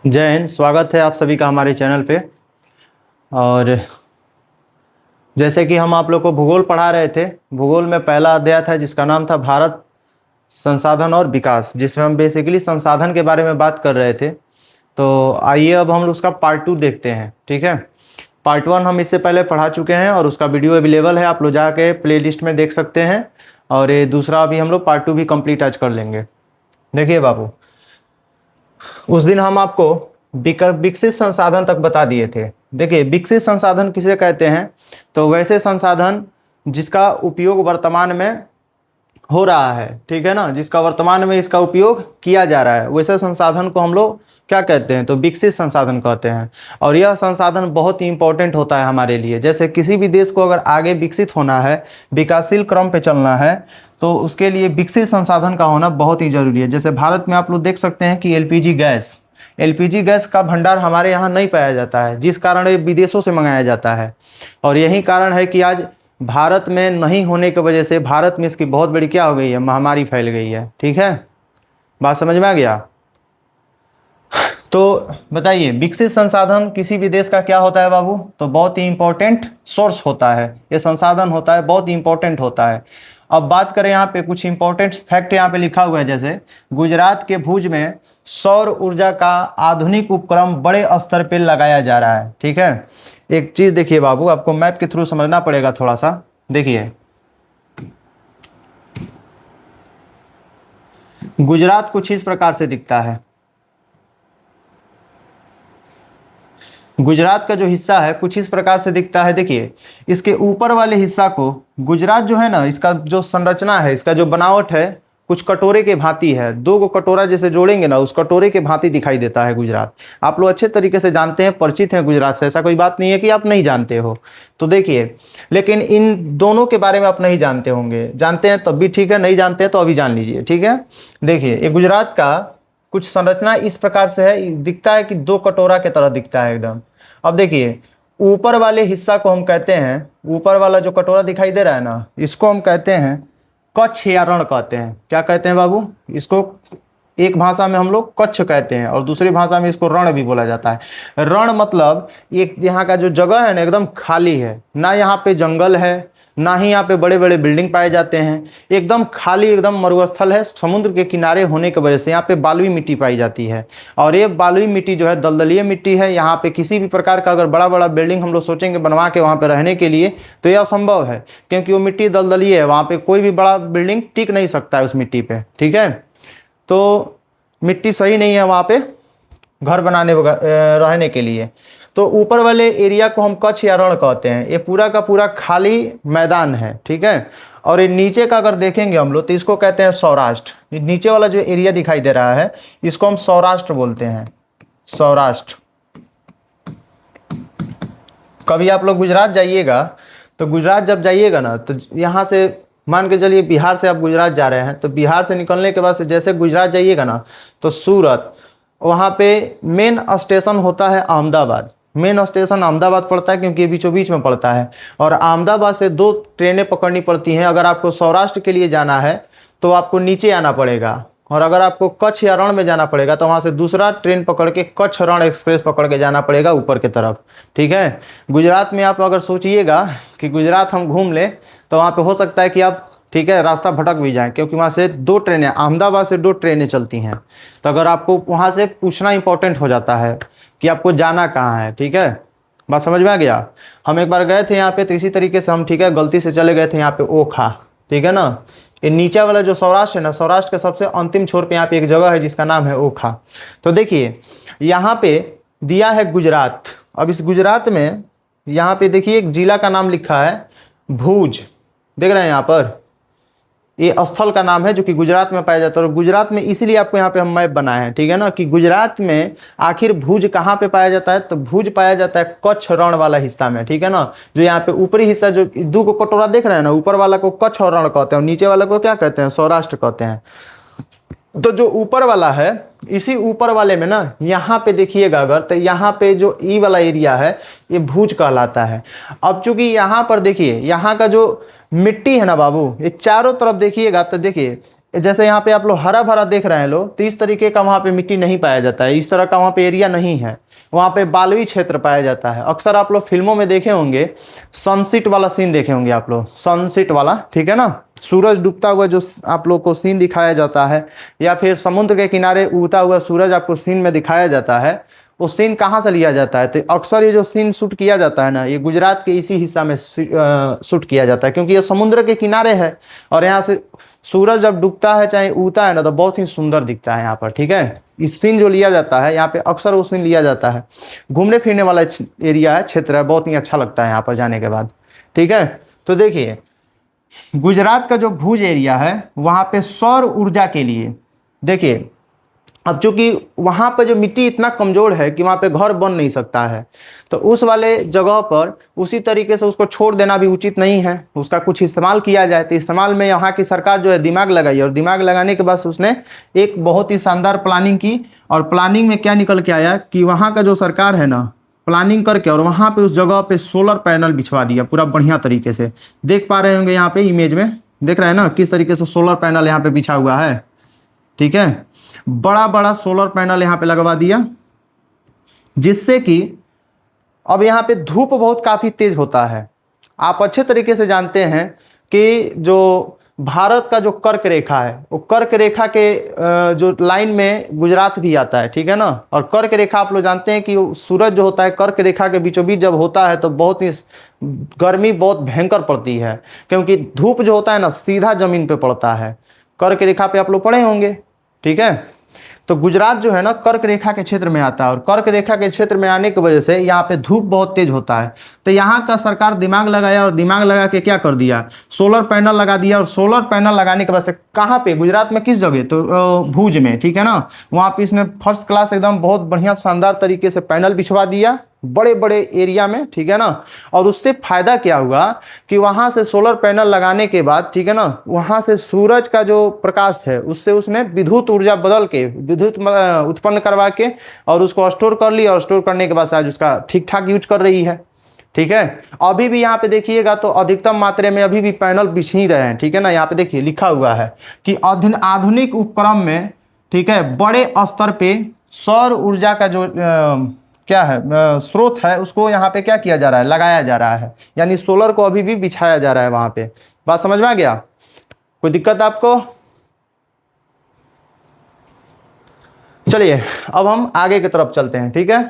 जय हिंद। स्वागत है आप सभी का हमारे चैनल पे। और जैसे कि हम आप लोग को भूगोल पढ़ा रहे थे, भूगोल में पहला अध्याय था जिसका नाम था भारत संसाधन और विकास, जिसमें हम बेसिकली संसाधन के बारे में बात कर रहे थे। तो आइए अब हम उसका पार्ट 2 देखते हैं। ठीक है, पार्ट 1 हम इससे पहले पढ़ा चुके हैं और उसका वीडियो अवेलेबल है, आप लोग जाके प्लेलिस्ट में देख सकते हैं। और ये दूसरा अभी हम लोग पार्ट 2 भी कंप्लीट आज कर लेंगे। देखिए बाबू, उस दिन हम आपको विकसित संसाधन तक बता दिए थे। देखिए, विकसित संसाधन किसे कहते हैं? तो वैसे संसाधन जिसका उपयोग वर्तमान में हो रहा है, ठीक है ना, जिसका वर्तमान में इसका उपयोग किया जा रहा है, वैसे संसाधन को हम लोग क्या कहते हैं? तो विकसित संसाधन कहते हैं। और यह संसाधन बहुत ही इंपॉर्टेंट होता है हमारे लिए। जैसे किसी भी देश को अगर आगे विकसित होना है, विकासशील क्रम पे चलना है, तो उसके लिए विकसित संसाधन का होना बहुत ही जरूरी है। जैसे भारत में आप लोग देख सकते हैं कि एलपीजी गैस का भंडार हमारे यहाँ नहीं पाया जाता है, जिस कारण ये विदेशों से मंगाया जाता है। और यही कारण है कि आज भारत में नहीं होने की वजह से भारत में इसकी बहुत बड़ी क्या हो गई है? महामारी फैल गई है। ठीक है, बात समझ में आ गया? तो बताइए, विकसित संसाधन किसी भी देश का क्या होता है बाबू? तो बहुत ही इंपॉर्टेंट सोर्स होता है, ये संसाधन होता है, बहुत ही इंपॉर्टेंट होता है। अब बात करें, यहाँ पे कुछ इंपॉर्टेंट फैक्ट यहाँ पे लिखा हुआ है। जैसे गुजरात के भुज में सौर ऊर्जा का आधुनिक उपक्रम बड़े स्तर पर लगाया जा रहा है। ठीक है, एक चीज देखिए बाबू, आपको मैप के थ्रू समझना पड़ेगा थोड़ा सा। देखिए, गुजरात कुछ इस प्रकार से दिखता है। गुजरात का जो हिस्सा है कुछ इस प्रकार से दिखता है। देखिए, इसके ऊपर वाले हिस्सा को गुजरात जो है ना, इसका जो संरचना है, इसका जो बनावट है, कुछ कटोरे के भांति है। दो को कटोरा जैसे जोड़ेंगे ना, उस कटोरे के भांति दिखाई देता है गुजरात। आप लोग अच्छे तरीके से जानते हैं, परिचित हैं गुजरात से, ऐसा कोई बात नहीं है कि आप नहीं जानते हो। तो देखिए, लेकिन इन दोनों के बारे में आप नहीं जानते होंगे। जानते हैं तब भी ठीक है, नहीं जानते हैं तो अभी जान लीजिए। ठीक है, देखिए, ये गुजरात का कुछ संरचना इस प्रकार से है, दिखता है कि दो कटोरा की तरह दिखता है एकदम। अब देखिए, ऊपर वाले हिस्सा को हम कहते हैं, ऊपर वाला जो कटोरा दिखाई दे रहा है ना, इसको हम कहते हैं कच्छ या रण कहते हैं। क्या कहते हैं बाबू? इसको एक भाषा में हम लोग कच्छ कहते हैं और दूसरी भाषा में इसको रण भी बोला जाता है। रण मतलब एक यहाँ का जो जगह है ना, एकदम खाली है, ना यहाँ पे जंगल है, ना ही यहाँ पे बड़े बड़े बिल्डिंग पाए जाते हैं। एकदम खाली, एकदम मरुस्थल है। समुद्र के किनारे होने की वजह से यहाँ पे बालुई मिट्टी पाई जाती है। और ये बालुई मिट्टी जो है दलदलीय मिट्टी है। यहाँ पे किसी भी प्रकार का अगर बड़ा बड़ा बिल्डिंग हम लोग सोचेंगे बनवा के वहाँ पे रहने के लिए, तो यह असंभव है, क्योंकि वो मिट्टी दलदलीय है। वहाँ पे कोई भी बड़ा बिल्डिंग टिक नहीं सकता है उस मिट्टी पे। ठीक है, तो मिट्टी सही नहीं है वहाँ पे घर बनाने रहने के लिए। तो ऊपर वाले एरिया को हम कच्छ या रण कहते हैं। ये पूरा का पूरा खाली मैदान है। ठीक है, और ये नीचे का अगर देखेंगे हम लोग तो इसको कहते हैं सौराष्ट्र। नीचे वाला जो एरिया दिखाई दे रहा है इसको हम सौराष्ट्र बोलते हैं, सौराष्ट्र। कभी आप लोग गुजरात जाइएगा तो गुजरात जब जाइएगा ना, तो यहाँ से मान के चलिए बिहार से आप गुजरात जा रहे हैं, तो बिहार से निकलने के बाद से जैसे गुजरात जाइएगा ना, तो सूरत, वहाँ पे मेन स्टेशन होता है अहमदाबाद। मेन स्टेशन अहमदाबाद पड़ता है, क्योंकि ये बीचों बीच में पड़ता है। और अहमदाबाद से 2 ट्रेनें पकड़नी पड़ती हैं। अगर आपको सौराष्ट्र के लिए जाना है तो आपको नीचे आना पड़ेगा, और अगर आपको कच्छ या रण में जाना पड़ेगा तो वहाँ से दूसरा ट्रेन पकड़ के कच्छ रण एक्सप्रेस पकड़ के जाना पड़ेगा ऊपर की तरफ। ठीक है, गुजरात में आप अगर सोचिएगा कि गुजरात हम घूम लें, तो वहाँ पे हो सकता है कि आप, ठीक है, रास्ता भटक भी जाएं, क्योंकि वहाँ से 2 ट्रेनें, अहमदाबाद से 2 ट्रेनें चलती हैं। तो अगर आपको वहाँ से पूछना इंपॉर्टेंट हो जाता है कि आपको जाना कहाँ है। ठीक है, बात समझ में आ गया? हम एक बार गए थे यहाँ पे, तो इसी तरीके से हम, ठीक है, गलती से चले गए थे यहाँ पे ओखा। ठीक है ना, ये नीचे वाला जो सौराष्ट्र है ना, सौराष्ट्र के सबसे अंतिम छोर पे यहाँ पे एक जगह है जिसका नाम है ओखा। तो देखिए, यहाँ पे दिया है गुजरात। अब इस गुजरात में यहाँ पे देखिए एक जिला का नाम लिखा है भुज, देख रहे हैं यहाँ पर? ये स्थल का नाम है जो कि गुजरात में पाया जाता है। और गुजरात में इसीलिए आपको यहाँ पे हम मैप बनाए हैं, ठीक है ना, कि गुजरात में आखिर भुज कहाँ पे पाया जाता है? तो भुज पाया जाता है कच्छ रण वाला हिस्सा में। ठीक है ना, जो यहाँ पे ऊपरी हिस्सा, जो 2 को कटोरा देख रहे हैं ना, ऊपर वाला को कच्छ और रण कहते हैं, और नीचे वाला को क्या कहते हैं? सौराष्ट्र कहते हैं। तो जो ऊपर वाला है, इसी ऊपर वाले में ना, यहाँ पे देखिएगा अगर, तो यहाँ पे जो ई वाला एरिया है ये भुज कहलाता है। अब चूंकि यहाँ पर देखिए, यहाँ का जो मिट्टी है ना बाबू, ये चारों तरफ देखिएगा तो देखिए जैसे यहाँ पे आप लोग हरा भरा देख रहे हैं लोग, तो इस तरीके का वहाँ पे मिट्टी नहीं पाया जाता है, इस तरह का वहाँ पे एरिया नहीं है। वहाँ पे बालुई क्षेत्र पाया जाता है। अक्सर आप लोग फिल्मों में देखे होंगे, सनसेट वाला सीन देखे होंगे आप लोग, सनसेट वाला, ठीक है ना, सूरज डूबता हुआ जो आप लोग को सीन दिखाया जाता है, या फिर समुद्र के किनारे उगता हुआ सूरज आपको सीन में दिखाया जाता है, वो सीन कहाँ से लिया जाता है? तो अक्सर ये जो सीन शूट किया जाता है ना, ये गुजरात के इसी हिस्सा में शूट किया जाता है, क्योंकि ये समुद्र के किनारे है और यहाँ से सूरज जब डूबता है चाहे उगता है ना, तो बहुत ही सुंदर दिखता है यहाँ पर, ठीक है। इस सीन जो लिया जाता है यहाँ पे, अक्सर वो सीन लिया जाता है। घूमने फिरने वाला एरिया है, क्षेत्र है, बहुत ही अच्छा लगता है यहाँ पर जाने के बाद, ठीक है। तो देखिए, गुजरात का जो भुज एरिया है, वहाँ पे सौर ऊर्जा के लिए, देखिए अब चूंकि वहाँ पर जो मिट्टी इतना कमज़ोर है कि वहाँ पे घर बन नहीं सकता है, तो उस वाले जगह पर उसी तरीके से उसको छोड़ देना भी उचित नहीं है, उसका कुछ इस्तेमाल किया जाए। तो इस्तेमाल में यहाँ की सरकार जो है दिमाग लगाई, और दिमाग लगाने के बाद उसने एक बहुत ही शानदार प्लानिंग की। और प्लानिंग में क्या निकल के आया कि वहाँ का जो सरकार है ना, प्लानिंग करके और वहाँ पर उस जगह पर सोलर पैनल बिछवा दिया पूरा बढ़िया तरीके से। देख पा रहे होंगे यहाँ पे इमेज में, देख रहे हैं ना किस तरीके से सोलर पैनल यहाँ पे बिछा हुआ है, ठीक है। बड़ा बड़ा सोलर पैनल यहाँ पे लगवा दिया, जिससे कि अब यहाँ पे धूप बहुत काफ़ी तेज होता है। आप अच्छे तरीके से जानते हैं कि जो भारत का जो कर्क रेखा है, वो कर्क रेखा के जो लाइन में गुजरात भी आता है, ठीक है ना। और कर्क रेखा आप लोग जानते हैं कि सूरज जो होता है कर्क रेखा के बीचों बीच जब होता है तो बहुत ही गर्मी बहुत भयंकर पड़ती है, क्योंकि धूप जो होता है ना सीधा जमीन पे पड़ता है। कर्क रेखा पे आप लोग पढ़े होंगे, ठीक है। तो गुजरात जो है ना कर्क रेखा के क्षेत्र में आता है, और कर्क रेखा के क्षेत्र में आने की वजह से यहाँ पे धूप बहुत तेज होता है। तो यहाँ का सरकार दिमाग लगाया, और दिमाग लगा के क्या कर दिया, सोलर पैनल लगा दिया। और सोलर पैनल लगाने के बाद से कहाँ पे, गुजरात में किस जगह, तो भुज में, ठीक है ना। वहाँ पे इसने फर्स्ट क्लास एकदम बहुत बढ़िया शानदार तरीके से पैनल बिछवा दिया बड़े बड़े एरिया में, ठीक है ना। और उससे फायदा क्या हुआ कि वहां से सोलर पैनल लगाने के बाद, ठीक है ना, वहां से सूरज का जो प्रकाश है उससे उसने विद्युत ऊर्जा बदल के विद्युत उत्पन्न करवा के और उसको स्टोर कर ली, और स्टोर करने के बाद आज उसका ठीक ठाक यूज कर रही है, ठीक है। अभी भी यहाँ पे देखिएगा तो अधिकतम मात्रा में अभी भी पैनल बिछ ही रहे हैं, ठीक है ना। यहाँ पे देखिए लिखा हुआ है कि आधुनिक उपक्रम में, ठीक है, बड़े स्तर पे सौर ऊर्जा का जो क्या है स्रोत है उसको यहाँ पे क्या किया जा रहा है, लगाया जा रहा है। यानी सोलर को अभी भी बिछाया जा रहा है वहाँ पे। बात समझ में आ गया? कोई दिक्कत आपको? चलिए अब हम आगे की तरफ चलते हैं, ठीक है।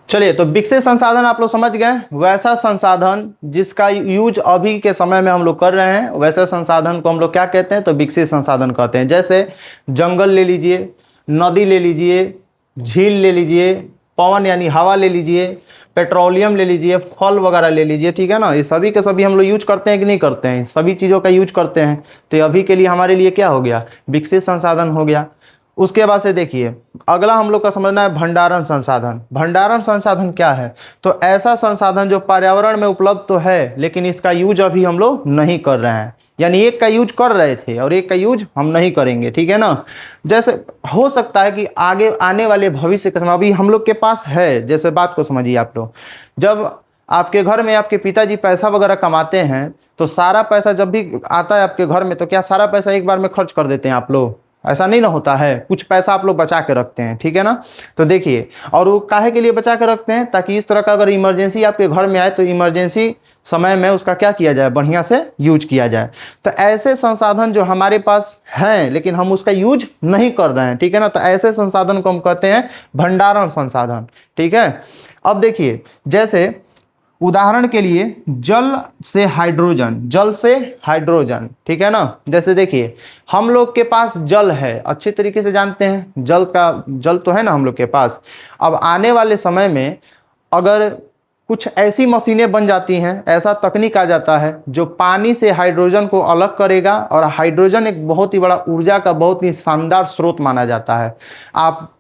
चलिए, तो विकसित संसाधन आप लोग समझ गए, वैसा संसाधन जिसका यूज अभी के समय में हम लोग कर रहे हैं, वैसे संसाधन को हम लोग क्या कहते हैं, तो विकसित संसाधन कहते हैं। जैसे जंगल ले लीजिए, नदी ले लीजिए, झील ले लीजिए, पवन यानी हवा ले लीजिए, पेट्रोलियम ले लीजिए, फल वगैरह ले लीजिए, ठीक है ना। ये सभी के सभी हम लोग यूज करते हैं कि नहीं करते हैं, सभी चीज़ों का यूज करते हैं। तो अभी के लिए हमारे लिए क्या हो गया, विकसित संसाधन हो गया। उसके बाद से देखिए अगला हम लोग का समझना है भंडारण संसाधन। भंडारण संसाधन क्या है, तो ऐसा संसाधन जो पर्यावरण में उपलब्ध तो है लेकिन इसका यूज अभी हम लोग नहीं कर रहे हैं। यानी एक का यूज कर रहे थे और एक का यूज हम नहीं करेंगे, ठीक है ना। जैसे हो सकता है कि आगे आने वाले भविष्य के समय अभी हम लोग के पास है, जैसे बात को समझिए आप लोग, जब आपके घर में आपके पिताजी पैसा वगैरह कमाते हैं तो सारा पैसा जब भी आता है आपके घर में तो क्या सारा पैसा एक बार में खर्च कर देते हैं आप लोग? ऐसा नहीं ना होता है, कुछ पैसा आप लोग बचा के रखते हैं, ठीक है ना। तो देखिए, और वो काहे के लिए बचा के रखते हैं, ताकि इस तरह का अगर इमरजेंसी आपके घर में आए तो इमरजेंसी समय में उसका क्या किया जाए, बढ़िया से यूज किया जाए। तो ऐसे संसाधन जो हमारे पास हैं लेकिन हम उसका यूज नहीं कर रहे हैं, ठीक है ना, तो ऐसे संसाधन को हम कहते हैं भंडारण संसाधन, ठीक है। अब देखिए, जैसे उदाहरण के लिए जल से हाइड्रोजन, जल से हाइड्रोजन, ठीक है ना। जैसे देखिए हम लोग के पास जल है, अच्छे तरीके से जानते हैं जल तो है ना हम लोग के पास। अब आने वाले समय में अगर कुछ ऐसी मशीनें बन जाती हैं, ऐसा तकनीक आ जाता है जो पानी से हाइड्रोजन को अलग करेगा, और हाइड्रोजन एक बहुत ही बड़ा ऊर्जा का बहुत ही शानदार स्रोत माना जाता है। आप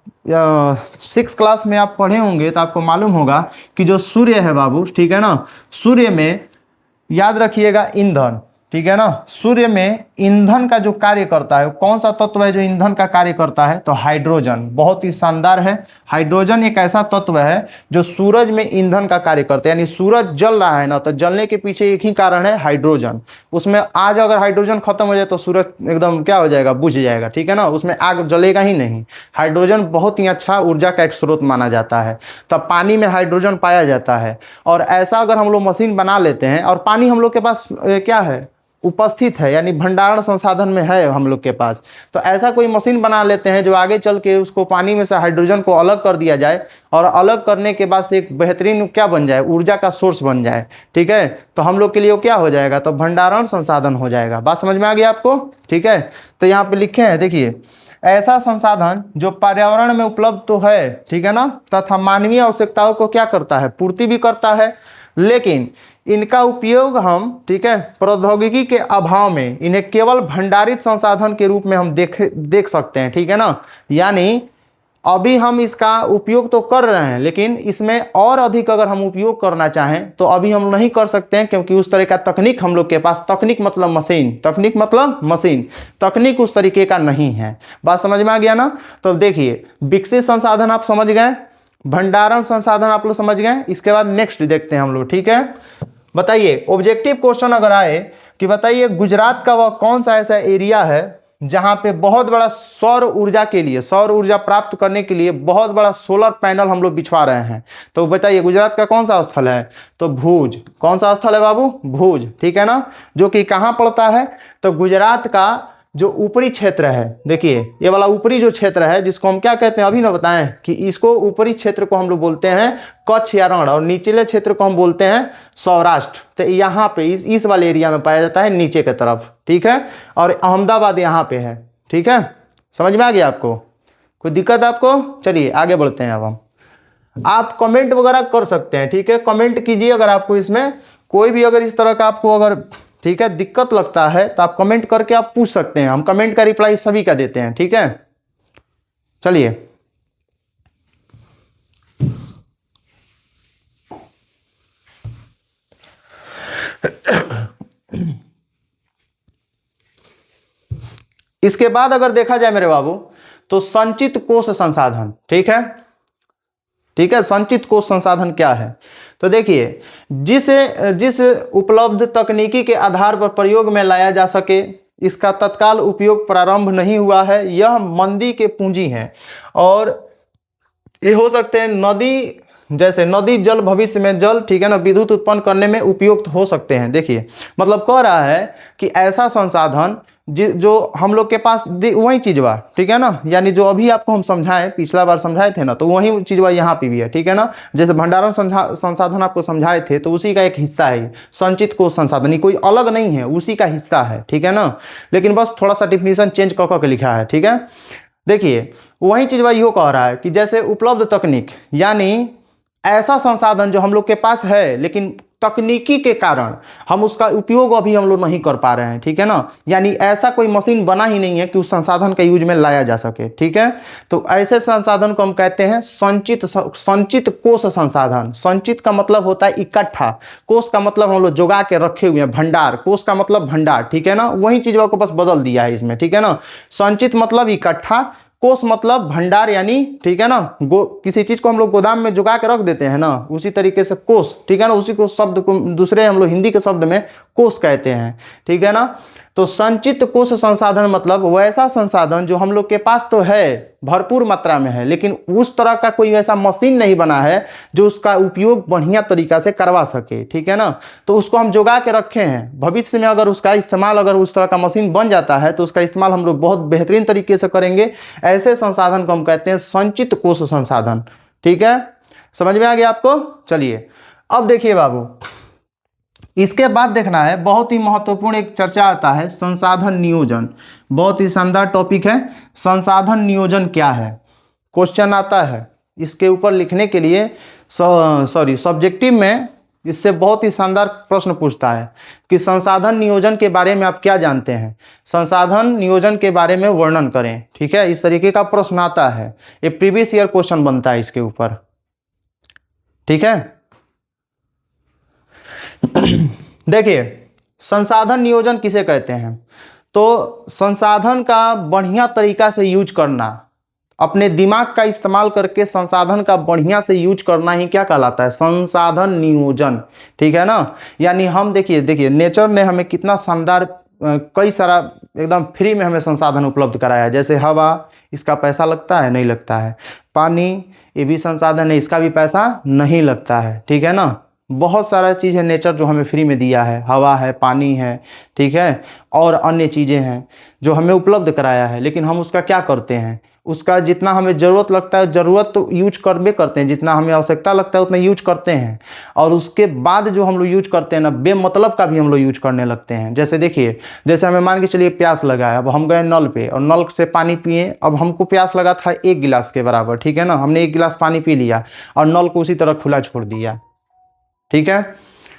6 क्लास में आप पढ़े होंगे तो आपको मालूम होगा कि जो सूर्य है बाबू, ठीक है ना, सूर्य में याद रखिएगा ईंधन, ठीक है ना, सूर्य में ईंधन का जो कार्य करता है, कौन सा तत्व है जो ईंधन का कार्य करता है, तो हाइड्रोजन। बहुत ही शानदार है। हाइड्रोजन एक ऐसा तत्व है जो सूरज में ईंधन का कार्य करता है, यानी सूरज जल रहा है ना, तो जलने के पीछे एक ही कारण है, हाइड्रोजन। उसमें आज अगर हाइड्रोजन खत्म हो जाए तो सूरज एकदम क्या हो जाएगा, बुझ जाएगा, ठीक है ना, उसमें आग जलेगा ही नहीं। हाइड्रोजन बहुत ही अच्छा ऊर्जा का एक स्रोत माना जाता है। तो पानी में हाइड्रोजन पाया जाता है, और ऐसा अगर हम लोग मशीन बना लेते हैं, और पानी हम लोग के पास क्या है, उपस्थित है, यानी भंडारण संसाधन में है हम लोग के पास, तो ऐसा कोई मशीन बना लेते हैं जो आगे चल के उसको पानी में से हाइड्रोजन को अलग कर दिया जाए, और अलग करने के बाद से एक बेहतरीन क्या बन जाए, ऊर्जा का सोर्स बन जाए, ठीक है। तो हम लोग के लिए वो क्या हो जाएगा, तो भंडारण संसाधन हो जाएगा। बात समझ में आ गई आपको, ठीक है। तो यहाँ पे लिखे हैं, देखिए, ऐसा संसाधन जो पर्यावरण में उपलब्ध तो है, ठीक है ना, तथा मानवीय आवश्यकताओं को क्या करता है, पूर्ति भी करता है, लेकिन इनका उपयोग हम, ठीक है, प्रौद्योगिकी के अभाव में इन्हें केवल भंडारित संसाधन के रूप में हम देख सकते हैं, ठीक है ना। यानी अभी हम इसका उपयोग तो कर रहे हैं, लेकिन इसमें और अधिक अगर हम उपयोग करना चाहें तो अभी हम नहीं कर सकते हैं, क्योंकि उस तरह का तकनीक हम लोग के पास, तकनीक मतलब मशीन, तकनीक मतलब मशीन, तकनीक उस तरीके का नहीं है। बात समझ में आ गया ना। तो देखिए, विकसित संसाधन आप समझ गए, भंडारण संसाधन आप लोग समझ गए। इसके बाद नेक्स्ट देखते हैं हम लोग, ठीक है। बताइए, ऑब्जेक्टिव क्वेश्चन अगर आए कि बताइए गुजरात का वह कौन सा ऐसा एरिया है जहां पे बहुत बड़ा सौर ऊर्जा के लिए, सौर ऊर्जा प्राप्त करने के लिए बहुत बड़ा सोलर पैनल हम लोग बिछवा रहे हैं, तो बताइए गुजरात का कौन सा स्थल है, तो भुज। कौन सा स्थल है बाबू, भुज, ठीक है ना, जो कि कहां पड़ता है, तो गुजरात का जो ऊपरी क्षेत्र है, देखिए ये वाला ऊपरी जो क्षेत्र है, जिसको हम क्या कहते हैं, अभी ना बताएं, कि इसको ऊपरी क्षेत्र को हम लोग बोलते हैं कच्छ या रण, और निचले क्षेत्र को हम बोलते हैं सौराष्ट्र। तो यहाँ पे इस वाले एरिया में पाया जाता है, नीचे की तरफ, ठीक है। और अहमदाबाद यहाँ पे है, ठीक है। समझ में आ गया आपको, कोई दिक्कत आपको। चलिए आगे बढ़ते हैं। अब हम, आप कमेंट वगैरह कर सकते हैं, ठीक है, कमेंट कीजिए अगर आपको इसमें कोई भी अगर इस तरह का आपको अगर, ठीक है, दिक्कत लगता है तो आप कमेंट करके आप पूछ सकते हैं, हम कमेंट का रिप्लाई सभी का देते हैं, ठीक है। चलिए, इसके बाद अगर देखा जाए मेरे बाबू, तो संचित कोष संसाधन, ठीक है, ठीक है। संचित कोष संसाधन क्या है, तो देखिए, जिस उपलब्ध तकनीकी के आधार पर प्रयोग में लाया जा सके, इसका तत्काल उपयोग प्रारंभ नहीं हुआ है, यह मंदी के पूंजी हैं, और ये हो सकते हैं नदी, जैसे नदी जल भविष्य में जल, ठीक है ना, विद्युत उत्पन्न करने में उपयुक्त हो सकते हैं। देखिए, मतलब कह रहा है कि ऐसा संसाधन जो हम लोग के पास वही चीज बा, ठीक है ना, यानी जो अभी आपको हम समझाएं, पिछला बार समझाए थे ना, तो वही चीज बा यहाँ पे भी है, ठीक है ना। जैसे भंडारण संसाधन आपको समझाए थे, तो उसी का एक हिस्सा है संचित कोष संसाधन, कोई अलग नहीं है, उसी का हिस्सा है, ठीक है ना। लेकिन बस थोड़ा सा डिफिनीशन चेंज कर के लिखा है, ठीक है। देखिए, वही चीज भाई यो कह रहा है कि जैसे उपलब्ध तकनीक, यानी ऐसा संसाधन जो हम लोग के पास है, लेकिन तकनीकी के कारण हम उसका उपयोग अभी हम लोग नहीं कर पा रहे हैं, ठीक है ना। यानी ऐसा कोई मशीन बना ही नहीं है कि उस संसाधन का यूज में लाया जा सके, ठीक है। तो ऐसे संसाधन को हम कहते हैं संचित कोष संसाधन। संचित का मतलब होता है इकट्ठा, कोष का मतलब हम लोग जुगा के रखे हुए हैं, भंडार, कोष का मतलब भंडार, ठीक है ना। वही चीज को बस बदल दिया है इसमें, ठीक है ना। संचित मतलब इकट्ठा, कोष मतलब भंडार, यानी, ठीक है ना, किसी चीज को हम लोग गोदाम में जुगा के रख देते हैं ना, उसी तरीके से कोष, ठीक है ना, उसी को शब्द को दूसरे हम लोग हिंदी के शब्द में कोष कहते हैं, ठीक है ना। तो संचित कोष संसाधन मतलब वैसा संसाधन जो हम लोग के पास तो है, भरपूर मात्रा में है, लेकिन उस तरह का कोई ऐसा मशीन नहीं बना है जो उसका उपयोग बढ़िया तरीका से करवा सके, ठीक है ना। तो उसको हम जुगा के रखे हैं, भविष्य में अगर उसका इस्तेमाल, अगर उस तरह का मशीन बन जाता है तो उसका इस्तेमाल हम लोग बहुत बेहतरीन तरीके से करेंगे। ऐसे संसाधन को हम कहते हैं संचित कोष संसाधन, ठीक है। समझ में आ गया आपको। चलिए, अब देखिए बाबू, इसके बाद देखना है, बहुत ही महत्वपूर्ण एक चर्चा आता है, संसाधन नियोजन। बहुत ही शानदार टॉपिक है, संसाधन नियोजन क्या है, क्वेश्चन आता है इसके ऊपर लिखने के लिए, सब्जेक्टिव में इससे बहुत ही शानदार प्रश्न पूछता है कि संसाधन नियोजन के बारे में आप क्या जानते हैं, संसाधन नियोजन के बारे में वर्णन करें, ठीक है। इस तरीके का प्रश्न आता है, ये प्रीवियस ईयर क्वेश्चन बनता है इसके ऊपर, ठीक है। देखिए, संसाधन नियोजन किसे कहते हैं? तो संसाधन का बढ़िया तरीका से यूज करना, अपने दिमाग का इस्तेमाल करके संसाधन का बढ़िया से यूज करना ही क्या कहलाता है? संसाधन नियोजन। ठीक है ना? यानी हम देखिए देखिए नेचर ने हमें कितना शानदार कई सारा एकदम फ्री में हमें संसाधन उपलब्ध कराया है। जैसे हवा, इसका पैसा लगता है? नहीं लगता है। पानी, ये भी संसाधन है, इसका भी पैसा नहीं लगता है। ठीक है ना? बहुत सारा चीज़ है नेचर जो हमें फ्री में दिया है, हवा है, पानी है, ठीक है, और अन्य चीज़ें हैं जो हमें उपलब्ध कराया है। लेकिन हम उसका क्या करते हैं? उसका जितना हमें ज़रूरत लगता है, ज़रूरत तो यूज करबे करते हैं, जितना हमें आवश्यकता लगता है उतना यूज करते हैं, और उसके बाद जो हम लोग यूज करते हैं ना, बेमतलब का भी हम लोग यूज करने लगते हैं। जैसे देखिए, जैसे हमें मान के चलिए प्यास लगा है, अब हम गए नल पे और नल से पानी पिए, अब हमको प्यास लगा था 1 गिलास के बराबर, ठीक है ना, हमने 1 गिलास पानी पी लिया और नल को उसी तरह खुला छोड़ दिया। ठीक है,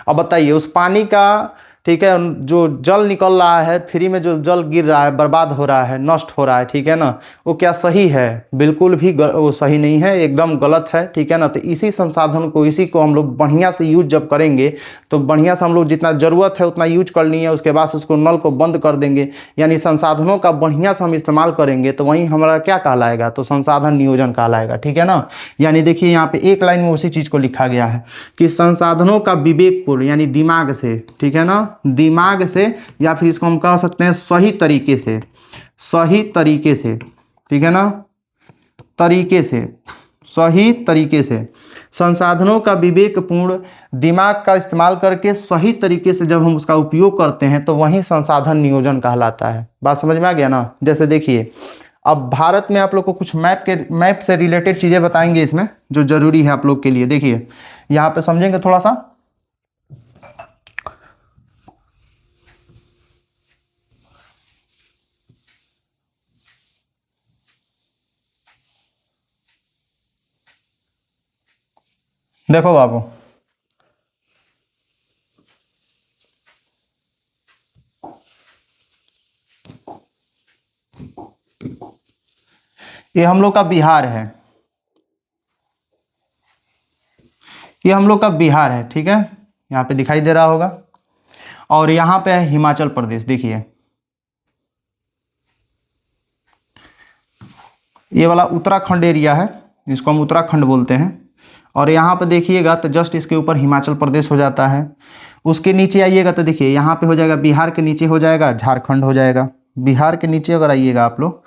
अब बताइए उस पानी का, ठीक है, जो जल निकल रहा है फ्री में, जो जल गिर रहा है, बर्बाद हो रहा है, नष्ट हो रहा है, ठीक है ना, वो क्या सही है? बिल्कुल भी वो सही नहीं है, एकदम गलत है। ठीक है ना? तो इसी संसाधन को, इसी को हम लोग बढ़िया से यूज जब करेंगे तो बढ़िया से हम लोग जितना ज़रूरत है उतना यूज कर लिए, उसके बाद उसको नल को बंद कर देंगे, यानी संसाधनों का बढ़िया से हम इस्तेमाल करेंगे, तो वहीं हमारा क्या कहलाएगा? तो संसाधन नियोजन कहलाएगा। ठीक है ना? यानी देखिए यहाँ पे एक लाइन में उसी चीज़ को लिखा गया है कि संसाधनों का विवेकपूर्ण, यानी दिमाग से, ठीक है ना, दिमाग से, या फिर इसको हम कह सकते हैं सही तरीके से, सही तरीके से, ठीक है ना, तरीके से, सही तरीके से, संसाधनों का विवेकपूर्ण दिमाग का इस्तेमाल करके सही तरीके से जब हम उसका उपयोग करते हैं तो वही संसाधन नियोजन कहलाता है। बात समझ में आ गया ना? जैसे देखिए, अब भारत में आप लोग को कुछ मैप से रिलेटेड चीज़ें बताएंगे इसमें जो जरूरी है आप लोग के लिए। देखिए यहाँ पे समझेंगे थोड़ा सा। देखो बाबू, ये हम लोग का बिहार है, ये हम लोग का बिहार है, ठीक है, यहाँ पे दिखाई दे रहा होगा, और यहाँ पे है हिमाचल प्रदेश। देखिए ये वाला उत्तराखंड एरिया है, इसको हम उत्तराखंड बोलते हैं, और यहाँ पे देखिएगा तो जस्ट इसके ऊपर हिमाचल प्रदेश हो जाता है। उसके नीचे आइएगा तो देखिए यहाँ पे हो जाएगा, बिहार के नीचे हो जाएगा झारखंड हो जाएगा। बिहार के नीचे अगर आइएगा आप लोग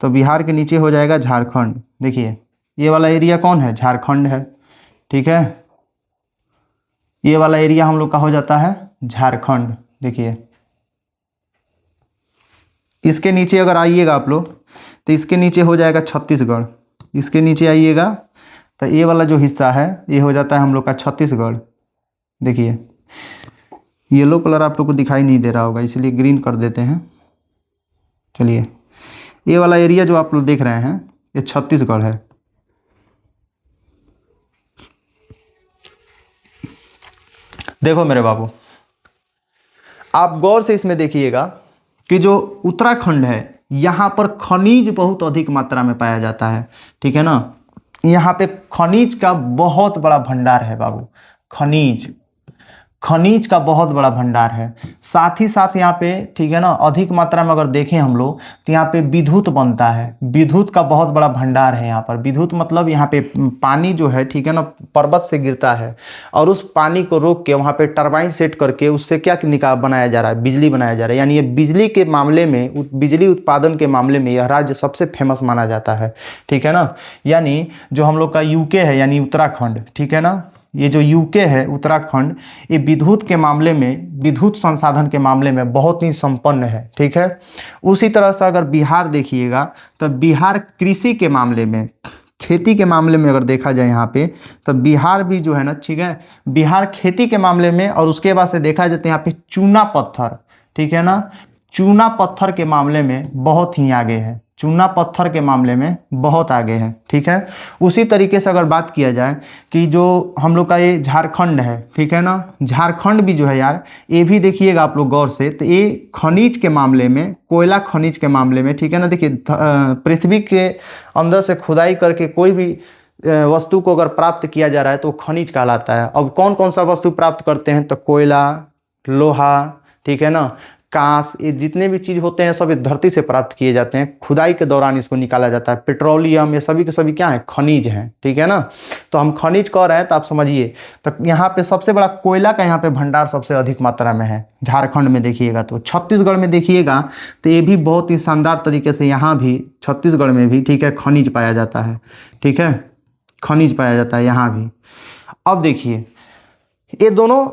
तो बिहार के नीचे हो जाएगा झारखंड। देखिए ये वाला एरिया कौन है? झारखंड है। ठीक है, ये वाला एरिया हम लोग का हो जाता है झारखंड। देखिए इसके नीचे अगर आइएगा आप लोग तो इसके नीचे हो जाएगा छत्तीसगढ़। इसके नीचे आइएगा तो ये वाला जो हिस्सा है ये हो जाता है हम लोग का छत्तीसगढ़। देखिए येलो कलर आप लोग को दिखाई नहीं दे रहा होगा, इसलिए ग्रीन कर देते हैं। चलिए ये वाला एरिया जो आप लोग देख रहे हैं ये छत्तीसगढ़ है। देखो मेरे बाबू, आप गौर से इसमें देखिएगा कि जो उत्तराखंड है यहाँ पर खनिज बहुत अधिक मात्रा में पाया जाता है। ठीक है ना, यहाँ पे खनिज का बहुत बड़ा भंडार है बाबू, खनिज का बहुत बड़ा भंडार है। साथ ही साथ यहाँ पे, ठीक है ना, अधिक मात्रा में अगर देखें हम लोग तो यहाँ पे विद्युत बनता है, विद्युत का बहुत बड़ा भंडार है यहाँ पर। विद्युत मतलब यहाँ पे पानी जो है, ठीक है ना, पर्वत से गिरता है और उस पानी को रोक के वहाँ पे टरबाइन सेट करके उससे क्या बनाया जा रहा है? बिजली बनाया जा रहा है। यानी ये बिजली के मामले में, बिजली उत्पादन के मामले में यह राज्य सबसे फेमस माना जाता है। ठीक है ना, यानी जो हम लोग का यूके है यानी उत्तराखंड, ठीक है ना, ये जो यूके है उत्तराखंड, ये विद्युत के मामले में, विद्युत संसाधन के मामले में बहुत ही संपन्न है। ठीक है, उसी तरह से अगर बिहार देखिएगा तो बिहार कृषि के मामले में, खेती के मामले में अगर देखा जाए यहाँ पे तो बिहार भी जो है ना, ठीक है, बिहार खेती के मामले में, और उसके बाद से देखा जाए तो यहाँ पे चूना पत्थर, ठीक है ना, चूना पत्थर के मामले में बहुत ही आगे है, चूना पत्थर के मामले में बहुत आगे है। ठीक है, उसी तरीके से अगर बात किया जाए कि जो हम लोग का ये झारखंड है, ठीक है ना, झारखंड भी जो है यार, ये भी देखिएगा आप लोग गौर से, तो ये खनिज के मामले में, कोयला खनिज के मामले में, ठीक है ना, देखिए पृथ्वी के अंदर से खुदाई करके कोई भी वस्तु को अगर प्राप्त किया जा रहा है तो खनिज कहलाता है। अब कौन कौन सा वस्तु प्राप्त करते हैं? तो कोयला, लोहा, ठीक है ना। कांस, ये जितने भी चीज़ होते हैं सब इस धरती से प्राप्त किए जाते हैं, खुदाई के दौरान इसको निकाला जाता है। पेट्रोलियम, ये सभी के सभी क्या है, खनिज हैं, ठीक है ना। तो हम खनिज कह रहे हैं तो आप समझिए, तो यहाँ पे सबसे बड़ा कोयला का यहाँ पे भंडार सबसे अधिक मात्रा में है झारखंड में देखिएगा। तो छत्तीसगढ़ में देखिएगा तो ये भी बहुत ही शानदार तरीके से यहाँ भी छत्तीसगढ़ में भी, ठीक है, खनिज पाया जाता है, ठीक है, खनिज पाया जाता है यहाँ भी। अब देखिए ये दोनों,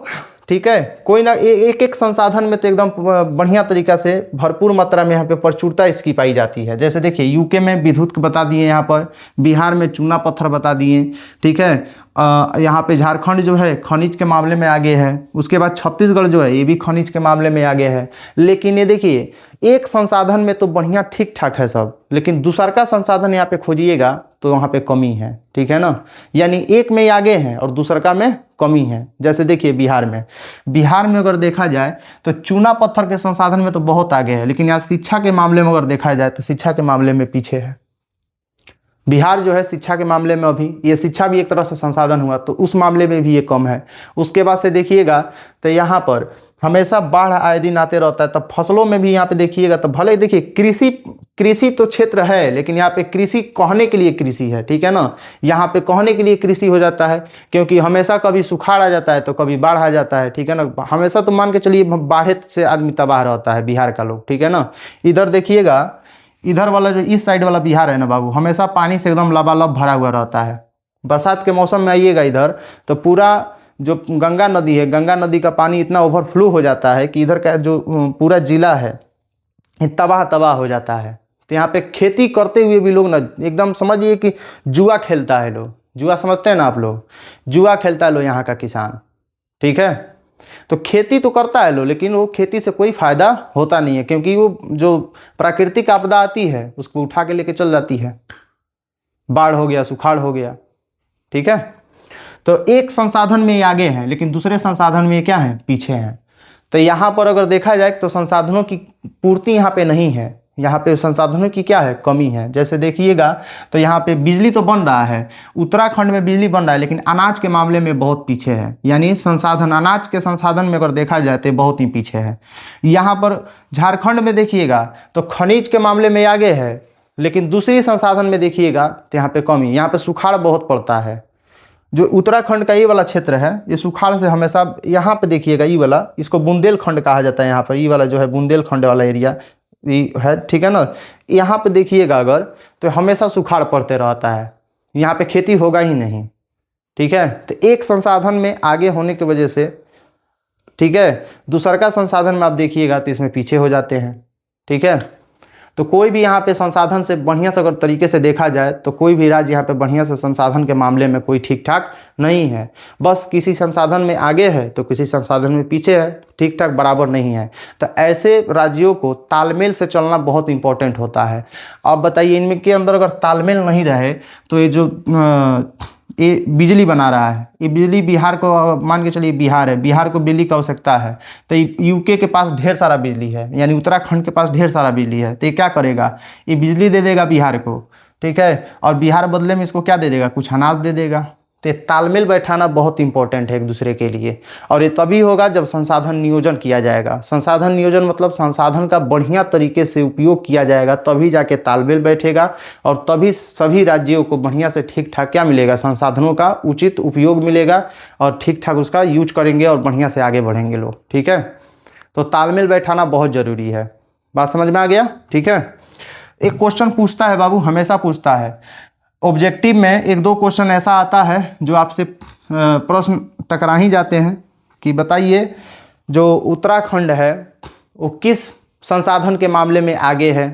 ठीक है, कोई ना एक एक संसाधन में तो एकदम बढ़िया तरीका से भरपूर मात्रा में यहाँ पे प्रचुरता इसकी पाई जाती है। जैसे देखिए यूके में विद्युत बता दिए, यहाँ पर बिहार में चूना पत्थर बता दिए, ठीक है। यहाँ पे झारखंड जो है खनिज के मामले में आगे है। उसके बाद छत्तीसगढ़ जो है ये भी खनिज के मामले में आगे है। लेकिन ये देखिए एक संसाधन में तो बढ़िया ठीक ठाक है सब, लेकिन दूसर का संसाधन यहाँ पे खोजिएगा तो वहाँ पे कमी है, ठीक है ना। यानी एक में आगे हैं और दूसर का में कमी है। जैसे देखिए बिहार में अगर देखा जाए तो चूना पत्थर के संसाधन में तो बहुत आगे है, लेकिन यहाँ शिक्षा के मामले में अगर देखा जाए तो शिक्षा के मामले में पीछे है। बिहार जो है शिक्षा के मामले में अभी, ये शिक्षा भी एक तरह से संसाधन हुआ तो उस मामले में भी ये कम है। उसके बाद से देखिएगा तो यहाँ पर हमेशा बाढ़ आए दिन आते रहता है। तब फसलों में भी यहाँ पे देखिएगा तो भले देखिए कृषि तो क्षेत्र है, लेकिन यहाँ पे कृषि कहने के लिए कृषि है, ठीक है ना। यहाँ पे कहने के लिए कृषि हो जाता है, क्योंकि हमेशा कभी सुखाड़ आ जाता है तो कभी बाढ़ आ जाता है, ठीक है ना। हमेशा तो मान के चलिए बाढ़ से आदमी तबाह रहता है बिहार का लोग, ठीक है ना। इधर देखिएगा, इधर वाला जो इस साइड वाला बिहार है ना बाबू, हमेशा पानी से एकदम लबालब भरा हुआ रहता है। बरसात के मौसम में आइएगा इधर तो पूरा जो गंगा नदी है, गंगा नदी का पानी इतना ओवरफ्लो हो जाता है कि इधर का जो पूरा जिला है तबाह हो जाता है। तो यहाँ पे खेती करते हुए भी लोग ना एकदम समझिए कि जुआ खेलता है लोग। जुआ समझते हैं ना आप लोग, जुआ खेलता है लोग यहाँ का किसान, ठीक है। तो खेती तो करता है लोग, लेकिन वो खेती से कोई फायदा होता नहीं है, क्योंकि वो जो प्राकृतिक आपदा आती है उसको उठा के लेके चल जाती है। बाढ़ हो गया, सुखाड़ हो गया, ठीक है। तो एक संसाधन में ये आगे हैं, लेकिन दूसरे संसाधन में ये क्या है, पीछे हैं। तो यहाँ पर अगर देखा जाए तो संसाधनों की पूर्ति यहाँ पे नहीं है, यहाँ पे संसाधनों की क्या है, कमी है। जैसे देखिएगा तो यहाँ पे बिजली तो बन रहा है, उत्तराखंड में बिजली बन रहा है, लेकिन अनाज के मामले में बहुत पीछे है। यानी संसाधन, अनाज के संसाधन में अगर देखा जाए तो बहुत ही पीछे है। यहाँ पर झारखंड में देखिएगा तो खनिज के मामले में आगे है, लेकिन दूसरी संसाधन में देखिएगा तो यहाँ पे कमी। यहाँ पे सुखाड़ बहुत पड़ता है। जो उत्तराखंड का ये वाला क्षेत्र है, ये सुखाड़ से हमेशा, यहाँ पे देखिएगा ये वाला, इसको बुंदेलखंड कहा जाता है। यहाँ पर ये वाला जो है बुंदेलखंड वाला एरिया ये है, ठीक है ना। यहाँ पे देखिएगा अगर तो हमेशा सुखाड़ पड़ते रहता है, यहाँ पे खेती होगा ही नहीं, ठीक है। तो एक संसाधन में आगे होने की वजह से, ठीक है, दूसर का संसाधन में आप देखिएगा तो इसमें पीछे हो जाते हैं, ठीक है। तो कोई भी यहाँ पे संसाधन से बढ़िया से अगर तरीके से देखा जाए तो कोई भी राज्य यहाँ पे बढ़िया से संसाधन के मामले में कोई ठीक ठाक नहीं है। बस किसी संसाधन में आगे है तो किसी संसाधन में पीछे है, ठीक ठाक बराबर नहीं है। तो ऐसे राज्यों को तालमेल से चलना बहुत इंपॉर्टेंट होता है। अब बताइए इनमें के अंदर अगर तालमेल नहीं रहे तो ये जो ये बिजली बना रहा है, ये बिजली बिहार को, मान के चलिए बिहार है, बिहार को बिजली की आवश्यकता है, तो यूके के पास ढेर सारा बिजली है, यानी उत्तराखंड के पास ढेर सारा बिजली है। तो ये क्या करेगा, ये बिजली दे देगा बिहार को, ठीक है, और बिहार बदले में इसको क्या दे देगा, कुछ अनाज दे देगा। तो तालमेल बैठाना बहुत इंपॉर्टेंट है एक दूसरे के लिए, और ये तभी होगा जब संसाधन नियोजन किया जाएगा। संसाधन नियोजन मतलब संसाधन का बढ़िया तरीके से उपयोग किया जाएगा, तभी जाके तालमेल बैठेगा, और तभी सभी राज्यों को बढ़िया से ठीक ठाक क्या मिलेगा, संसाधनों का उचित उपयोग मिलेगा, और ठीक ठाक उसका यूज करेंगे और बढ़िया से आगे बढ़ेंगे लोग, ठीक है। तो तालमेल बैठाना बहुत ज़रूरी है। बात समझ में आ गया, ठीक है। एक क्वेश्चन पूछता है बाबू, हमेशा पूछता है ऑब्जेक्टिव में, एक दो क्वेश्चन ऐसा आता है जो आपसे प्रश्न टकरा ही जाते हैं कि बताइए जो उत्तराखंड है वो किस संसाधन के मामले में आगे है।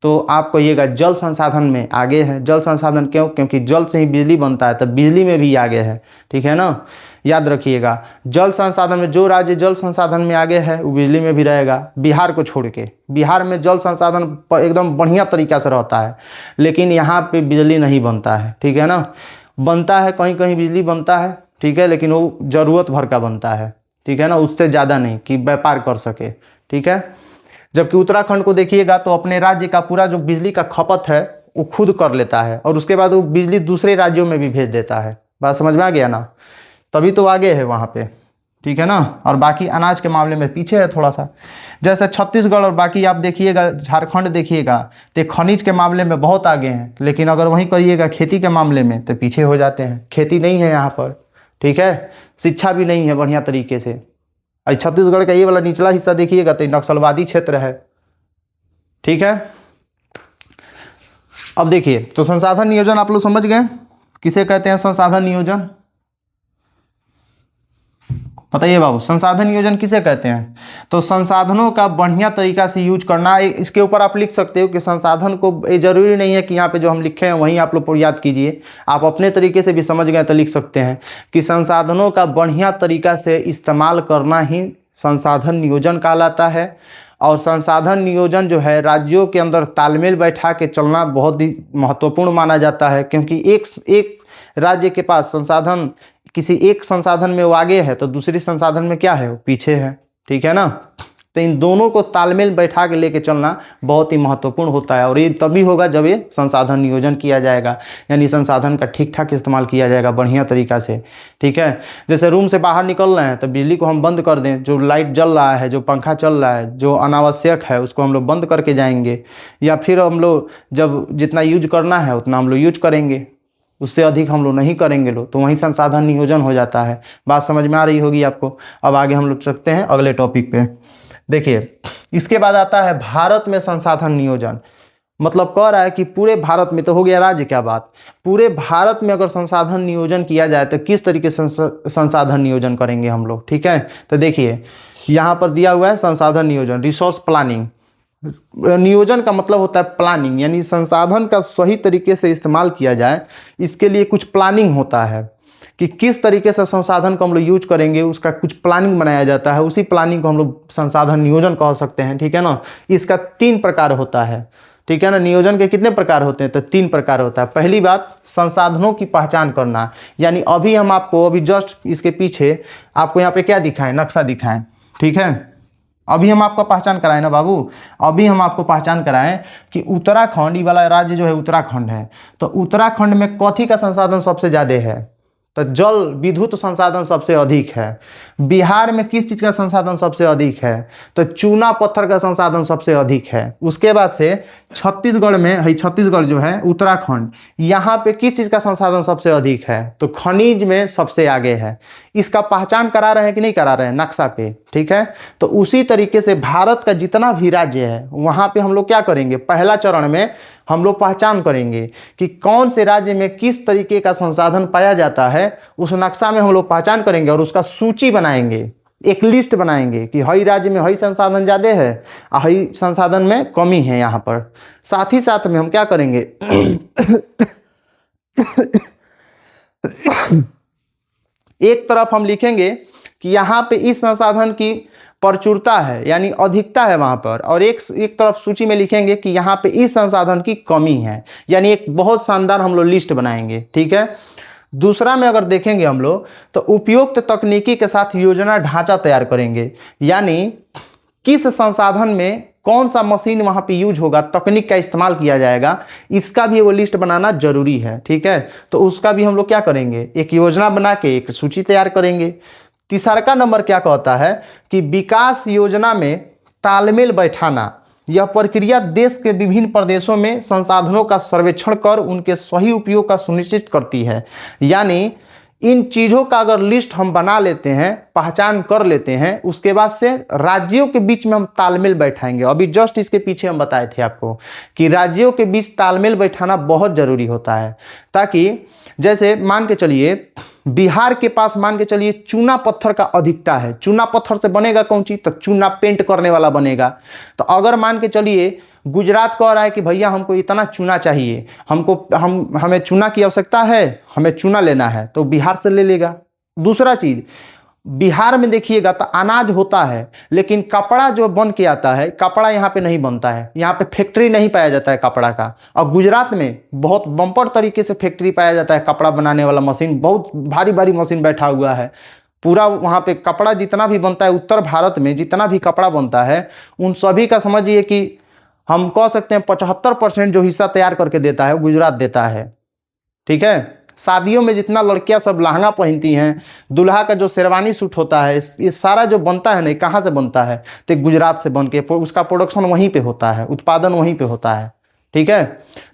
तो आप कहिएगा जल संसाधन में आगे है। जल संसाधन क्यों, क्योंकि जल से ही बिजली बनता है, तब बिजली में भी आगे है, ठीक है ना। याद रखिएगा जल संसाधन में जो राज्य जल संसाधन में आगे है वो बिजली में भी रहेगा, बिहार को छोड़ के। बिहार में जल संसाधन एकदम बढ़िया तरीक़ा से रहता है, लेकिन यहाँ पे बिजली नहीं बनता है, ठीक है ना। बनता है कहीं कहीं बिजली बनता है, ठीक है, लेकिन वो ज़रूरत भर का बनता है, ठीक है ना, उससे ज़्यादा नहीं कि व्यापार कर सके, ठीक है। जबकि उत्तराखंड को देखिएगा तो अपने राज्य का पूरा जो बिजली का खपत है वो खुद कर लेता है, और उसके बाद वो बिजली दूसरे राज्यों में भी भेज देता है। बात समझ में आ गया ना, तभी तो आगे है वहाँ पे, ठीक है ना। और बाकी अनाज के मामले में पीछे है थोड़ा सा। जैसे छत्तीसगढ़ और बाकी आप देखिएगा, झारखंड देखिएगा, तो खनिज के मामले में बहुत आगे हैं, लेकिन अगर वहीं करिएगा खेती के मामले में तो पीछे हो जाते हैं। खेती नहीं है यहाँ पर, ठीक है, शिक्षा भी नहीं है बढ़िया तरीके से। और छत्तीसगढ़ का ये वाला निचला हिस्सा देखिएगा तो नक्सलवादी क्षेत्र है, ठीक है। अब देखिए, तो संसाधन नियोजन आप लोग समझ गए किसे कहते हैं संसाधन नियोजन? बताइए बाबू, संसाधन नियोजन किसे कहते हैं? तो संसाधनों का बढ़िया तरीका से यूज करना। इसके ऊपर आप लिख सकते हो कि संसाधन को, ये जरूरी नहीं है कि यहाँ पे जो हम लिखे हैं वहीं आप लोग याद कीजिए, आप अपने तरीके से भी समझ गए तो लिख सकते हैं कि संसाधनों का बढ़िया तरीका से इस्तेमाल करना ही संसाधन नियोजन कहलाता है। और संसाधन नियोजन जो है राज्यों के अंदर तालमेल बैठा के चलना बहुत ही महत्वपूर्ण माना जाता है, क्योंकि एक राज्य के पास संसाधन, किसी एक संसाधन में वो आगे है तो दूसरी संसाधन में क्या है, वो पीछे है, ठीक है ना। तो इन दोनों को तालमेल बैठा के लेके चलना बहुत ही महत्वपूर्ण होता है, और ये तभी होगा जब ये संसाधन नियोजन किया जाएगा, यानी संसाधन का ठीक ठाक इस्तेमाल किया जाएगा बढ़िया तरीका से, ठीक है। जैसे रूम से बाहर निकल रहे हैं तो बिजली को हम बंद कर दें, जो लाइट जल रहा है, जो पंखा चल रहा है, जो अनावश्यक है उसको हम लोग बंद करके जाएंगे, या फिर हम लोग जब जितना यूज करना है उतना हम लोग यूज करेंगे, उससे अधिक हम लोग नहीं करेंगे लोग, तो वहीं संसाधन नियोजन हो जाता है। बात समझ में आ रही होगी आपको। अब आगे हम लोग चलते हैं अगले टॉपिक पे। देखिए, इसके बाद आता है भारत में संसाधन नियोजन। मतलब कह रहा है कि पूरे भारत में, तो हो गया राज्य क्या बात, पूरे भारत में अगर संसाधन नियोजन किया जाए तो किस तरीके से संसाधन नियोजन करेंगे हम लोग, ठीक है। तो देखिए यहाँ पर दिया हुआ है संसाधन नियोजन, रिसोर्स प्लानिंग। नियोजन का मतलब होता है प्लानिंग, यानी संसाधन का सही तरीके से इस्तेमाल किया जाए, इसके लिए कुछ प्लानिंग होता है कि किस तरीके से संसाधन को हम लोग यूज करेंगे, उसका कुछ प्लानिंग बनाया जाता है, उसी प्लानिंग को हम लोग संसाधन नियोजन कह सकते हैं, ठीक है ना। इसका 3 प्रकार होता है, ठीक है ना। नियोजन के कितने प्रकार होते हैं? तो 3 प्रकार होता है। पहली बात, संसाधनों की पहचान करना, यानी अभी हम आपको, अभी जस्ट इसके पीछे आपको यहाँ पे क्या दिखाएं, नक्शा दिखाएं, ठीक है। अभी हम आपको पहचान कराएं ना बाबू, अभी हम आपको पहचान कराएं कि उत्तराखंड, ये वाला राज्य जो है उत्तराखंड है, तो उत्तराखंड में कथी का संसाधन सबसे ज़्यादा है? तो जल विद्युत संसाधन सबसे अधिक है। बिहार में किस चीज़ का संसाधन सबसे अधिक है? तो चूना पत्थर का संसाधन सबसे अधिक है। उसके बाद से छत्तीसगढ़ में है, छत्तीसगढ़ जो है उत्तराखंड, यहाँ पे किस चीज़ का संसाधन सबसे अधिक है? तो खनिज में सबसे आगे है। इसका पहचान करा रहे हैं कि नहीं करा रहे हैं नक्शा पे, ठीक है। तो उसी तरीके से भारत का जितना भी राज्य है वहाँ पे हम लोग क्या करेंगे, पहला चरण में हम लोग पहचान करेंगे कि कौन से राज्य में किस तरीके का संसाधन पाया जाता है, उस नक्शा में हम लोग पहचान करेंगे और उसका सूची बनाएंगे, एक लिस्ट बनाएंगे कि हई राज्य में हई संसाधन ज़्यादा है और हई संसाधन में कमी है यहाँ पर। साथ ही साथ में हम क्या करेंगे एक तरफ हम लिखेंगे कि यहाँ पे इस संसाधन की प्रचुरता है, यानी अधिकता है वहाँ पर, और एक तरफ सूची में लिखेंगे कि यहाँ पे इस संसाधन की कमी है, यानी एक बहुत शानदार हम लोग लिस्ट बनाएंगे, ठीक है। दूसरा में अगर देखेंगे हम लोग तो उपयुक्त तकनीकी के साथ योजना ढांचा तैयार करेंगे, यानी किस संसाधन में कौन सा मशीन वहाँ पे यूज होगा, तकनीक का इस्तेमाल किया जाएगा, इसका भी वो लिस्ट बनाना जरूरी है, ठीक है। तो उसका भी हम लोग क्या करेंगे, एक योजना बना के एक सूची तैयार करेंगे। तीसरा का नंबर क्या कहता है कि विकास योजना में तालमेल बैठाना, यह प्रक्रिया देश के विभिन्न प्रदेशों में संसाधनों का सर्वेक्षण कर उनके सही उपयोग का सुनिश्चित करती है। यानी इन चीज़ों का अगर लिस्ट हम बना लेते हैं, पहचान कर लेते हैं, उसके बाद से राज्यों के बीच में हम तालमेल बैठाएंगे। अभी जस्ट इसके पीछे हम बताए थे आपको कि राज्यों के बीच तालमेल बैठाना बहुत ज़रूरी होता है, ताकि जैसे मान के चलिए बिहार के पास मान के चलिए चूना पत्थर का अधिकता है, चूना पत्थर से बनेगा कौन चीज़, तो चूना पेंट करने वाला बनेगा। तो अगर मान के चलिए गुजरात कह रहा है कि भैया हमको इतना चूना चाहिए, हमें चूना की आवश्यकता है, हमें चूना लेना है, तो बिहार से ले लेगा। दूसरा चीज़, बिहार में देखिएगा तो अनाज होता है, लेकिन कपड़ा जो बन के आता है, कपड़ा यहाँ पे नहीं बनता है, यहाँ पे फैक्ट्री नहीं पाया जाता है कपड़ा का। और गुजरात में बहुत बम्पर तरीके से फैक्ट्री पाया जाता है, कपड़ा बनाने वाला मशीन, बहुत भारी भारी मशीन बैठा हुआ है पूरा वहाँ पे। कपड़ा जितना भी बनता है उत्तर भारत में, जितना भी कपड़ा बनता है, उन सभी का समझिए कि हम कह सकते हैं 75% जो हिस्सा तैयार करके देता है गुजरात देता है, ठीक है। शादियों में जितना लड़कियां सब लहंगा पहनती हैं, दूल्हा का जो शेरवानी सूट होता है, ये सारा जो बनता है ना, कहाँ से बनता है? तो गुजरात से बन के उसका प्रोडक्शन वहीं पे होता है, उत्पादन वहीं पे होता है। ठीक है,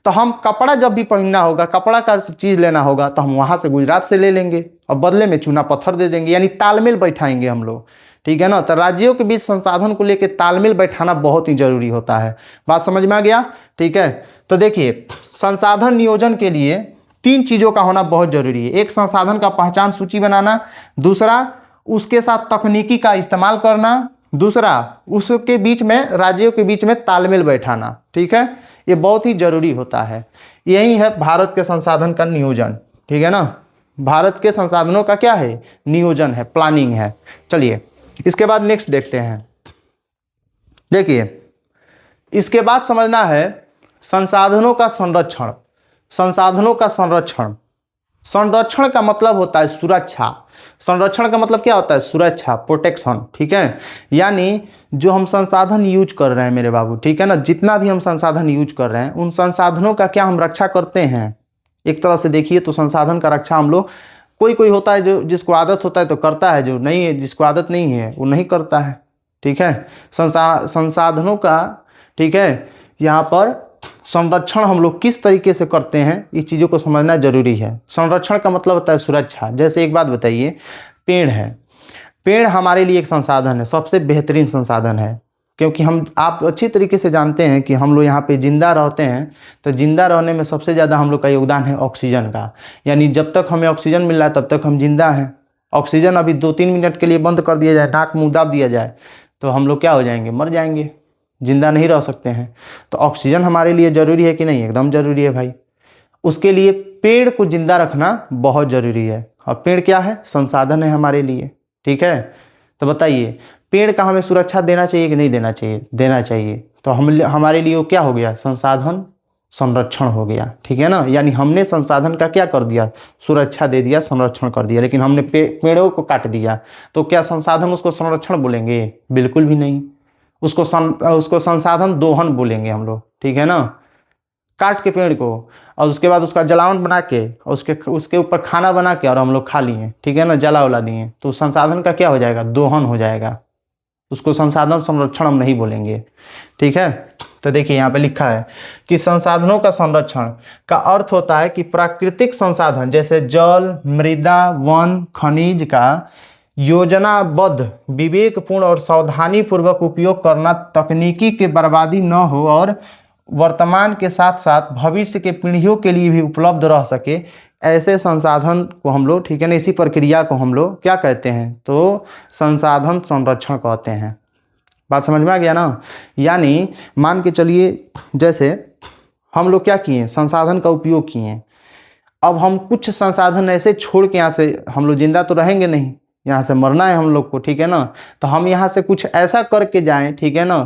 तो हम कपड़ा जब भी पहनना होगा, कपड़ा का चीज़ लेना होगा, तो हम वहाँ से गुजरात से ले लेंगे और बदले में चूना पत्थर दे देंगे, यानी तालमेल बैठाएंगे हम लोग। ठीक है ना, तो राज्यों के बीच संसाधन को लेकर तालमेल बैठाना बहुत ही जरूरी होता है। बात समझ में आ गया? ठीक है, तो देखिए संसाधन नियोजन के लिए 3 चीज़ों का होना बहुत जरूरी है। एक, संसाधन का पहचान सूची बनाना। दूसरा, उसके साथ तकनीकी का इस्तेमाल करना। दूसरा, उसके बीच में, राज्यों के बीच में तालमेल बैठाना। ठीक है, ये बहुत ही जरूरी होता है। यही है भारत के संसाधन का नियोजन। ठीक है ना, भारत के संसाधनों का क्या है? नियोजन है, प्लानिंग है। चलिए इसके बाद नेक्स्ट देखते हैं। देखिए इसके बाद समझना है संसाधनों का संरक्षण। संसाधनों का संरक्षण, संरक्षण का मतलब होता है सुरक्षा। संरक्षण का मतलब क्या होता है? सुरक्षा, प्रोटेक्शन। ठीक है, यानी जो हम संसाधन यूज कर रहे हैं मेरे बाबू, ठीक है ना, जितना भी हम संसाधन यूज कर रहे हैं, उन संसाधनों का क्या हम रक्षा करते हैं? एक तरह से देखिए तो संसाधन का रक्षा हम लोग, कोई कोई होता है जो जिसको आदत होता है तो करता है, जो नहीं है, जिसको आदत नहीं है वो नहीं करता है। ठीक है, संसाधनों का, ठीक है, यहाँ पर संरक्षण हम लोग किस तरीके से करते हैं, इस चीज़ों को समझना जरूरी है। संरक्षण का मतलब होता है सुरक्षा। जैसे एक बात बताइए, पेड़ है, पेड़ हमारे लिए एक संसाधन है, सबसे बेहतरीन संसाधन है, क्योंकि आप अच्छी तरीके से जानते हैं कि हम लोग यहाँ पे जिंदा रहते हैं, तो जिंदा रहने में सबसे ज़्यादा हम लोग का योगदान है ऑक्सीजन का। यानी जब तक हमें ऑक्सीजन मिल रहा है तब तक हम जिंदा हैं। ऑक्सीजन अभी 2-3 मिनट के लिए बंद कर दिया जाए, नाक मुंह दाब दिया जाए, तो हम लोग क्या हो जाएंगे? मर जाएंगे, जिंदा नहीं रह सकते हैं। तो ऑक्सीजन हमारे लिए ज़रूरी है कि नहीं? एकदम ज़रूरी है भाई। उसके लिए पेड़ को जिंदा रखना बहुत ज़रूरी है, और पेड़ क्या है? संसाधन है हमारे लिए। ठीक है, तो बताइए पेड़ का हमें सुरक्षा देना चाहिए कि नहीं देना चाहिए? देना चाहिए। तो हमारे लिए वो क्या हो गया? संसाधन संरक्षण हो गया। ठीक है ना, यानी हमने संसाधन का क्या कर दिया? सुरक्षा दे दिया, संरक्षण कर दिया। लेकिन हमने पेड़ों को काट दिया, तो क्या संसाधन उसको संरक्षण बोलेंगे? बिल्कुल भी नहीं। उसको संसाधन दोहन बोलेंगे हम लोग। ठीक है ना, काट के पेड़ को और उसके बाद उसका जलावन बना के और उसके ऊपर खाना बना के और हम लोग खा लिए, ठीक है ना, जला उला दिए, तो संसाधन का क्या हो जाएगा? दोहन हो जाएगा। उसको संसाधन संरक्षण हम नहीं बोलेंगे। ठीक है, तो देखिए यहाँ पे लिखा है कि संसाधनों का संरक्षण का अर्थ होता है कि प्राकृतिक संसाधन जैसे जल, मृदा, वन, खनिज का योजनाबद्ध, विवेकपूर्ण और सावधानी पूर्वक उपयोग करना, तकनीकी के बर्बादी न हो और वर्तमान के साथ साथ भविष्य के पीढ़ियों के लिए भी उपलब्ध रह सके, ऐसे संसाधन को हम लोग, ठीक है ना, इसी प्रक्रिया को हम लोग क्या कहते हैं? तो संसाधन संरक्षण कहते हैं। बात समझ में आ गया ना? यानी मान के चलिए जैसे हम लोग क्या किए? संसाधन का उपयोग किए। अब हम कुछ संसाधन ऐसे छोड़ के, यहाँ से हम लोग जिंदा तो रहेंगे नहीं, यहाँ से मरना है हम लोग को, ठीक है ना, तो हम यहाँ से कुछ ऐसा करके जाएं, ठीक है ना,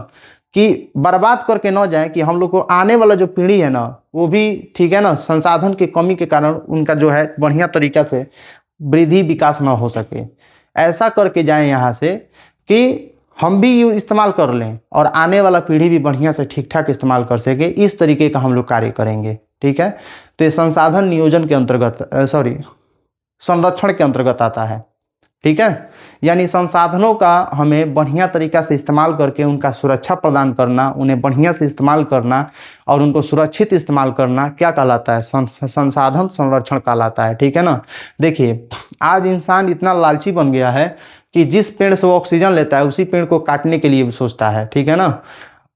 कि बर्बाद करके न जाएं कि हम लोग को आने वाला जो पीढ़ी है ना, वो भी, ठीक है ना, संसाधन की कमी के कारण उनका जो है बढ़िया तरीका से वृद्धि विकास ना हो सके। ऐसा करके जाएं यहाँ से कि हम भी यूँ इस्तेमाल कर लें और आने वाला पीढ़ी भी बढ़िया से ठीक ठाक इस्तेमाल कर सके, इस तरीके का हम लोग कार्य करेंगे। ठीक है, तो ये संसाधन नियोजन के अंतर्गत, संरक्षण के अंतर्गत आता है। ठीक है, यानी संसाधनों का हमें बढ़िया तरीका से इस्तेमाल करके उनका सुरक्षा प्रदान करना, उन्हें बढ़िया से इस्तेमाल करना और उनको सुरक्षित इस्तेमाल करना क्या कहलाता है? संसाधन संरक्षण कहलाता है। ठीक है ना, देखिए आज इंसान इतना लालची बन गया है कि जिस पेड़ से वो ऑक्सीजन लेता है उसी पेड़ को काटने के लिए सोचता है। ठीक है ना,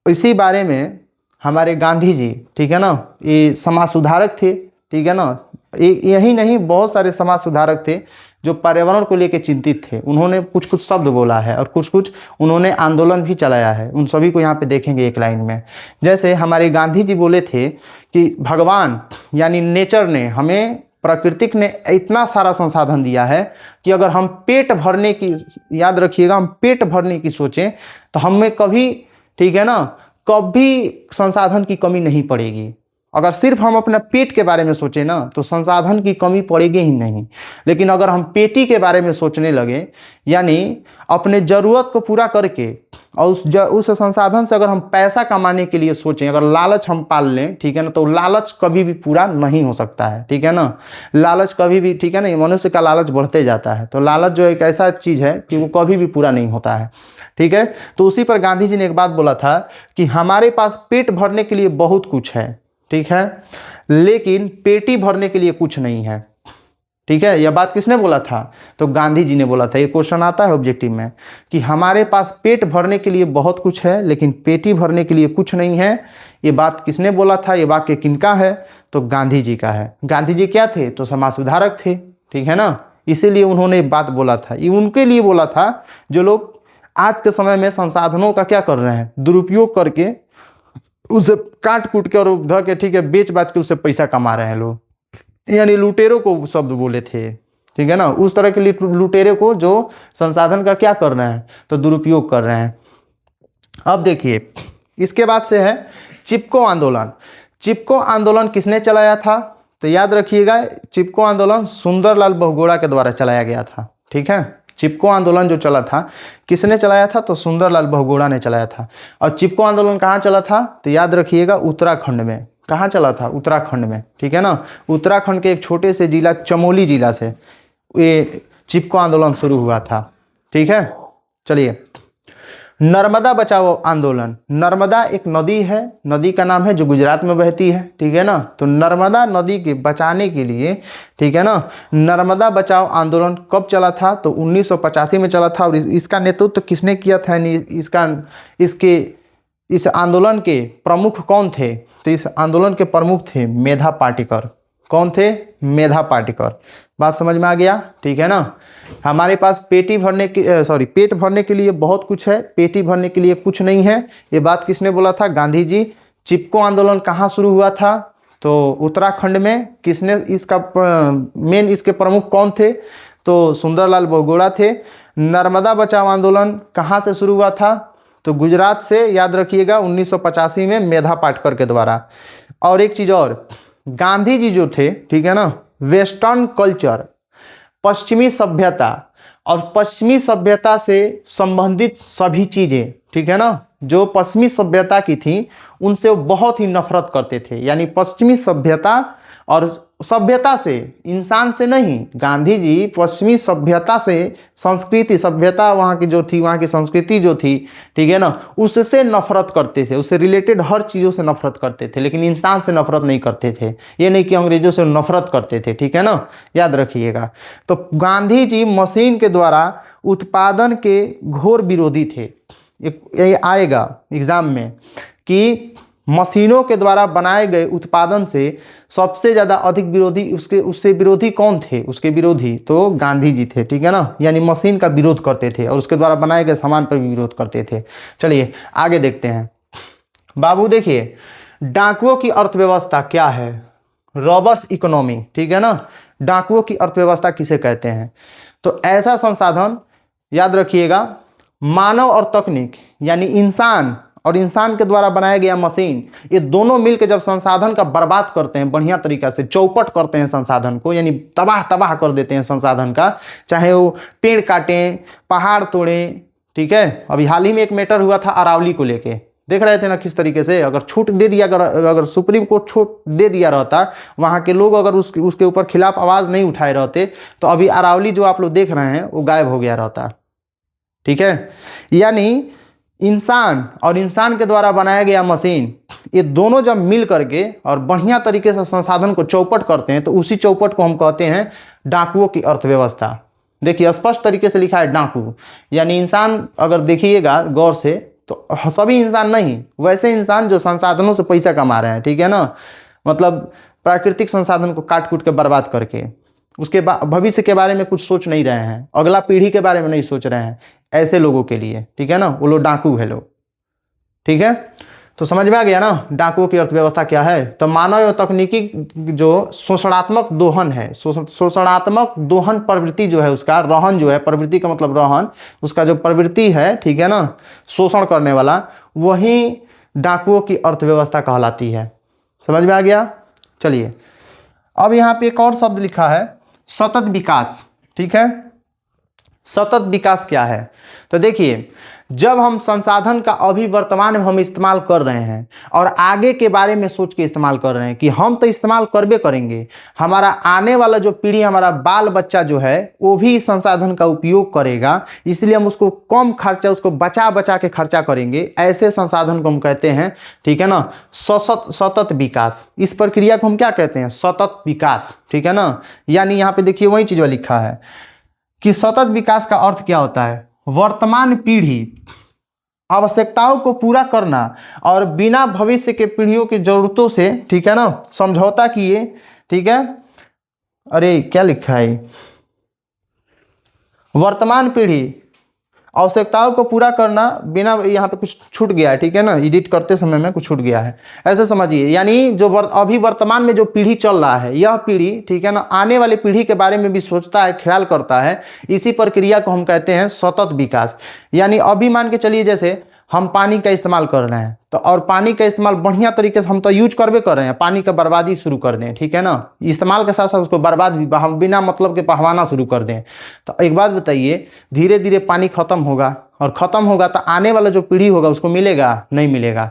इसी बारे में हमारे गांधी जी, ठीक है ना, ये समाज सुधारक थे। ठीक है ना, यही नहीं, बहुत सारे समाज सुधारक थे जो पर्यावरण को लेकर चिंतित थे। उन्होंने कुछ कुछ शब्द बोला है और कुछ कुछ उन्होंने आंदोलन भी चलाया है। उन सभी को यहाँ पे देखेंगे एक लाइन में। जैसे हमारे गांधी जी बोले थे कि भगवान यानी नेचर ने हमें, प्राकृतिक ने इतना सारा संसाधन दिया है कि अगर हम पेट भरने की, याद रखिएगा, हम पेट भरने की सोचें तो हमें कभी, ठीक है ना, कभी संसाधन की कमी नहीं पड़ेगी। अगर सिर्फ हम अपना पेट के बारे में सोचें ना तो संसाधन की कमी पड़ेगी ही नहीं, लेकिन अगर हम पेटी के बारे में सोचने लगे, यानी अपने ज़रूरत को पूरा करके और उस संसाधन से अगर हम पैसा कमाने के लिए सोचें, अगर लालच हम पाल लें, ठीक है ना, तो लालच कभी भी पूरा नहीं हो सकता है, ठीक है ना। लालच कभी भी, ठीक है ना, मनुष्य का लालच बढ़ते जाता है, तो लालच जो एक ऐसा चीज़ है कि वो कभी भी पूरा नहीं होता है, ठीक है। तो उसी पर गांधी जी ने एक बात बोला था कि हमारे पास पेट भरने के लिए बहुत कुछ है, ठीक है, लेकिन पेटी भरने के लिए कुछ नहीं है, ठीक है। यह बात किसने बोला था? तो गांधी जी ने बोला था। ये क्वेश्चन आता है ऑब्जेक्टिव में कि हमारे पास पेट भरने के लिए बहुत कुछ है लेकिन पेटी भरने के लिए कुछ नहीं है। ये बात किसने बोला था? ये वाक्य किनका है? तो गांधी जी का है। गांधी जी क्या थे? तो समाज सुधारक थे, ठीक है ना, इसीलिए उन्होंने बात बोला था। ये उनके लिए बोला था जो लोग आज के समय में संसाधनों का क्या कर रहे हैं, दुरुपयोग करके उसे काट कूट के और धर के, ठीक है, बेच बाच के उससे पैसा कमा रहे हैं लोग, यानी लुटेरों को शब्द बोले थे, ठीक है ना, उस तरह के लुटेरे को जो संसाधन का क्या कर रहे हैं, तो दुरुपयोग कर रहे हैं। अब देखिए इसके बाद से है चिपको आंदोलन। चिपको आंदोलन किसने चलाया था? तो याद रखिएगा, चिपको आंदोलन सुंदरलाल बहुगुणा के द्वारा चलाया गया था, ठीक है। चिपको आंदोलन जो चला था किसने चलाया था? तो सुंदरलाल बहुगुणा ने चलाया था। और चिपको आंदोलन कहाँ चला था? तो याद रखिएगा उत्तराखंड में। कहाँ चला था? उत्तराखंड में, ठीक है ना। उत्तराखंड के एक छोटे से जिला चमोली जिला से ये चिपको आंदोलन शुरू हुआ था, ठीक है। चलिए, नर्मदा बचाओ आंदोलन। नर्मदा एक नदी है, नदी का नाम है जो गुजरात में बहती है, ठीक है ना। तो नर्मदा नदी के बचाने के लिए, ठीक है ना, नर्मदा बचाओ आंदोलन कब चला था? तो 1985 में चला था। और इसका नेतृत्व तो किसने किया था? इस आंदोलन के प्रमुख कौन थे? तो इस आंदोलन के प्रमुख थे मेधा पाटेकर। कौन थे? मेधा पाटेकर। बात समझ में आ गया, ठीक है ना। हमारे पास पेट भरने के लिए बहुत कुछ है, पेटी भरने के लिए कुछ नहीं है। ये बात किसने बोला था? गांधी जी। चिपको आंदोलन कहाँ शुरू हुआ था? तो उत्तराखंड में। किसने इसका मेन इसके प्रमुख कौन थे? तो सुंदरलाल बहुगुणा थे। नर्मदा बचाओ आंदोलन कहाँ से शुरू हुआ था? तो गुजरात से, याद रखिएगा, 1985 में मेधा पाटकर के द्वारा। और एक चीज और, गांधी जी जो थे, ठीक है ना, वेस्टर्न कल्चर, पश्चिमी सभ्यता और पश्चिमी सभ्यता से संबंधित सभी चीजें, ठीक है ना, जो पश्चिमी सभ्यता की थी उनसे वो बहुत ही नफरत करते थे। यानी पश्चिमी सभ्यता और सभ्यता से, इंसान से नहीं। गांधी जी पश्चिमी सभ्यता से, संस्कृति सभ्यता वहाँ की जो थी, वहाँ की संस्कृति जो थी, ठीक है ना, उससे नफरत करते थे, उससे रिलेटेड हर चीज़ों से नफरत करते थे, लेकिन इंसान से नफरत नहीं करते थे। ये नहीं कि अंग्रेजों से नफरत करते थे, ठीक है ना, याद रखिएगा। तो गांधी जी मशीन के द्वारा उत्पादन के घोर विरोधी थे। ये आएगा एग्जाम में कि मशीनों के द्वारा बनाए गए उत्पादन से सबसे ज़्यादा अधिक विरोधी उससे विरोधी कौन थे? उसके विरोधी तो गांधी जी थे, ठीक है ना। यानी मशीन का विरोध करते थे और उसके द्वारा बनाए गए सामान पर भी विरोध करते थे। चलिए आगे देखते हैं। बाबू देखिए, डाकुओं की अर्थव्यवस्था क्या है? रॉबस्ट इकोनॉमी, ठीक है ना। डाकुओं की अर्थव्यवस्था किसे कहते हैं? तो ऐसा संसाधन, याद रखिएगा, मानव और तकनीक, यानी इंसान और इंसान के द्वारा बनाया गया मशीन, ये दोनों मिलकर जब संसाधन का बर्बाद करते हैं, बढ़िया तरीका से चौपट करते हैं संसाधन को, यानी तबाह कर देते हैं संसाधन का, चाहे वो पेड़ काटें, पहाड़ तोड़ें, ठीक है। अभी हाल ही में एक मैटर हुआ था अरावली को लेके, देख रहे थे ना किस तरीके से। अगर छूट दे दिया, अगर सुप्रीम कोर्ट छूट दे दिया रहता, वहाँ के लोग अगर उसके ऊपर खिलाफ आवाज़ नहीं उठाए रहते, तो अभी अरावली जो आप लोग देख रहे हैं वो गायब हो गया रहता, ठीक है। यानी इंसान और इंसान के द्वारा बनाया गया मशीन, ये दोनों जब मिल करके और बढ़िया तरीके से संसाधन को चौपट करते हैं, तो उसी चौपट को हम कहते हैं डाकुओं की अर्थव्यवस्था। देखिए स्पष्ट तरीके से लिखा है डाकू, यानी इंसान अगर देखिएगा गौर से तो सभी इंसान नहीं, वैसे इंसान जो संसाधनों से पैसा कमा रहे हैं, ठीक है ना, मतलब प्राकृतिक संसाधन को काट कूट के बर्बाद करके उसके भविष्य के बारे में कुछ सोच नहीं रहे हैं, अगला पीढ़ी के बारे में नहीं सोच रहे हैं, ऐसे लोगों के लिए, ठीक है ना, वो लोग डाकू है लोग, ठीक है। तो समझ में आ गया ना डाकुओं की अर्थव्यवस्था क्या है? तो मानव एवं तकनीकी जो शोषणात्मक दोहन है, शोषणात्मक दोहन प्रवृत्ति जो है, उसका रहन जो है, प्रवृत्ति का मतलब रहन, उसका जो प्रवृत्ति है, ठीक है ना, शोषण करने वाला, वही डाकुओं की अर्थव्यवस्था कहलाती है, समझ में आ गया। चलिए अब यहाँ पे एक और शब्द लिखा है सतत विकास। ठीक है, सतत विकास क्या है? तो देखिए, जब हम संसाधन का अभी वर्तमान में हम इस्तेमाल कर रहे हैं और आगे के बारे में सोच के इस्तेमाल कर रहे हैं कि हम तो इस्तेमाल करबे करेंगे, हमारा आने वाला जो पीढ़ी, हमारा बाल बच्चा जो है वो भी इस संसाधन का उपयोग करेगा, इसलिए हम उसको कम खर्चा, उसको बचा बचा के खर्चा करेंगे। ऐसे संसाधन को हम कहते हैं, ठीक है ना, सतत विकास। इस प्रक्रिया को हम क्या कहते हैं? सतत विकास। ठीक है ना, यानी यहाँ पे देखिए वही चीज लिखा है कि सतत विकास का अर्थ क्या होता है? वर्तमान पीढ़ी आवश्यकताओं को पूरा करना और बिना भविष्य के पीढ़ियों की जरूरतों से, ठीक है ना, समझौता किए। ठीक है, अरे क्या लिखा है? वर्तमान पीढ़ी आवश्यकताओं को पूरा करना बिना, यहाँ पे कुछ छूट गया है, ठीक है ना, एडिट करते समय में कुछ छूट गया है, ऐसे समझिए। यानी जो अभी वर्तमान में जो पीढ़ी चल रहा है, यह पीढ़ी, ठीक है ना, आने वाली पीढ़ी के बारे में भी सोचता है, ख्याल करता है। इसी प्रक्रिया को हम कहते हैं सतत विकास। यानी अभी मान के चलिए जैसे हम पानी का इस्तेमाल कर रहे हैं, तो और पानी का इस्तेमाल बढ़िया तरीके से हम तो यूज करबे कर रहे हैं, पानी का बर्बादी शुरू कर दें, ठीक है ना, इस्तेमाल के साथ साथ उसको बर्बाद भी बिना मतलब के बहाना शुरू कर दें, तो एक बात बताइए, धीरे धीरे पानी खत्म होगा, और खत्म होगा तो आने वाला जो पीढ़ी होगा उसको मिलेगा? नहीं मिलेगा।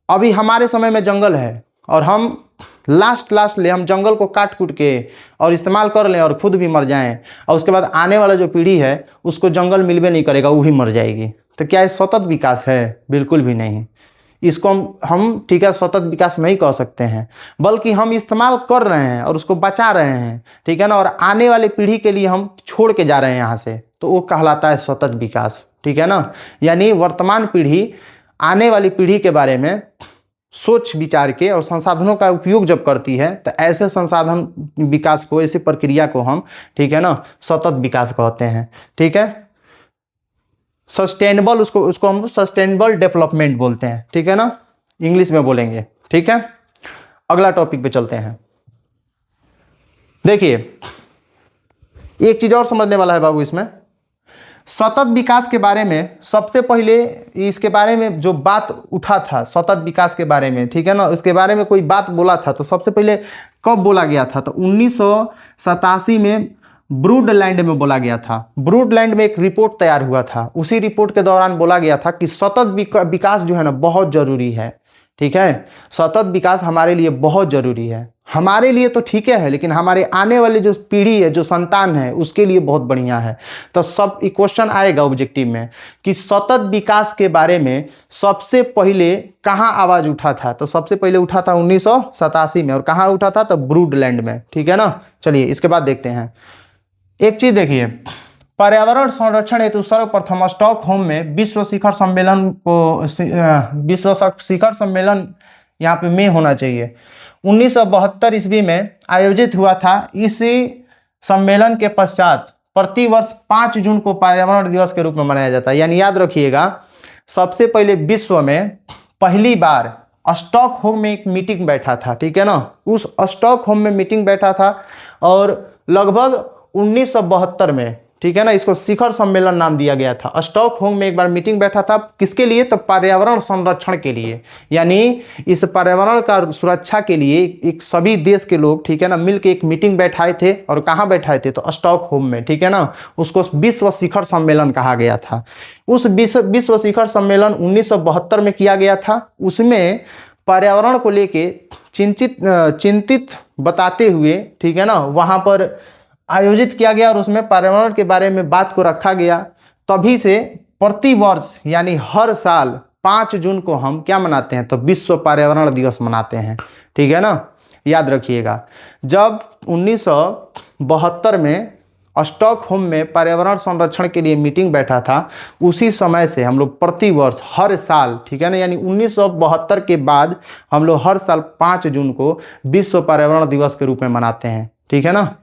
अभी हमारे समय में जंगल है और हम लास्ट ले हम जंगल को काट कूट के और इस्तेमाल कर लें और खुद भी मर जाएं, और उसके बाद आने वाला जो पीढ़ी है उसको जंगल मिलबे नहीं करेगा, वो भी मर जाएगी। तो क्या ये सतत विकास है? बिल्कुल भी नहीं। इसको हम ठीक है, सतत विकास नहीं कह सकते हैं, बल्कि हम इस्तेमाल कर रहे हैं और उसको बचा रहे हैं, ठीक है ना, और आने वाले पीढ़ी के लिए हम छोड़ के जा रहे हैं यहाँ से, तो वो कहलाता है सतत विकास। ठीक है ना, यानी वर्तमान पीढ़ी आने वाली पीढ़ी के बारे में सोच विचार के और संसाधनों का उपयोग जब करती है, तो ऐसे संसाधन विकास को, ऐसी प्रक्रिया को हम, ठीक है ना, सतत विकास कहते हैं। ठीक है, सस्टेनेबल, उसको हम सस्टेनेबल डेवलपमेंट बोलते हैं, ठीक है ना, इंग्लिश में बोलेंगे। ठीक है, अगला टॉपिक पे चलते हैं। देखिए एक चीज और समझने वाला है बाबू इसमें, सतत विकास के बारे में सबसे पहले, इसके बारे में जो बात उठा था सतत विकास के बारे में, ठीक है ना, इसके बारे में कोई बात बोला था तो सबसे पहले कब बोला गया था? तो 1987 में ब्रूडलैंड में बोला गया था। ब्रूडलैंड में एक रिपोर्ट तैयार हुआ था, उसी रिपोर्ट के दौरान बोला गया था कि सतत विकास जो है ना बहुत जरूरी है। ठीक है, सतत विकास हमारे लिए बहुत जरूरी है। हमारे लिए तो ठीक है, लेकिन हमारे आने वाली जो पीढ़ी है, जो संतान है, उसके लिए बहुत बढ़िया है। तो सब क्वेश्चन आएगा ऑब्जेक्टिव में कि सतत विकास के बारे में सबसे पहले कहाँ आवाज उठा था? तो सबसे पहले उठा था 1987 में, और कहाँ उठा था? तो ब्रूडलैंड में। ठीक है ना, चलिए इसके बाद देखते हैं। एक चीज देखिए, पर्यावरण संरक्षण हेतु सर्वप्रथम स्टॉकहोम में विश्व शिखर सम्मेलन को, विश्व शिखर सम्मेलन यहाँ पे में होना चाहिए, 1972 ईस्वी में आयोजित हुआ था। इसी सम्मेलन के पश्चात प्रतिवर्ष 5 जून को पर्यावरण दिवस के रूप में मनाया जाता है। यानी याद रखिएगा, सबसे पहले विश्व में पहली बार स्टॉकहोम में एक मीटिंग बैठा था। ठीक है ना, उस स्टॉकहोम में मीटिंग बैठा था, और लगभग 1972 में, ठीक है ना, इसको शिखर सम्मेलन नाम दिया गया था। स्टॉकहोम में एक बार मीटिंग बैठा था, किसके लिए? तो पर्यावरण संरक्षण के लिए। यानी इस पर्यावरण का सुरक्षा के लिए एक सभी देश के लोग, ठीक है ना, मिलकर एक मीटिंग बैठाए थे, और कहाँ बैठाए थे? तो स्टॉकहोम में। ठीक है ना, उसको विश्व शिखर सम्मेलन कहा गया था। उस विश्व शिखर सम्मेलन 1972 में किया गया था। उसमें पर्यावरण को लेके चिंतित बताते हुए, ठीक है ना, वहाँ पर आयोजित किया गया, और उसमें पर्यावरण के बारे में बात को रखा गया। तभी से प्रतिवर्ष यानी हर साल 5 जून को हम क्या मनाते हैं? तो विश्व पर्यावरण दिवस मनाते हैं। ठीक है ना, याद रखिएगा। जब 1972 में स्टॉकहोम में पर्यावरण संरक्षण के लिए मीटिंग बैठा था, उसी समय से हम लोग प्रतिवर्ष हर साल, ठीक है ना, यानी 1972 के बाद हम लोग हर साल 5 जून को विश्व पर्यावरण दिवस के रूप में मनाते हैं। ठीक है ना,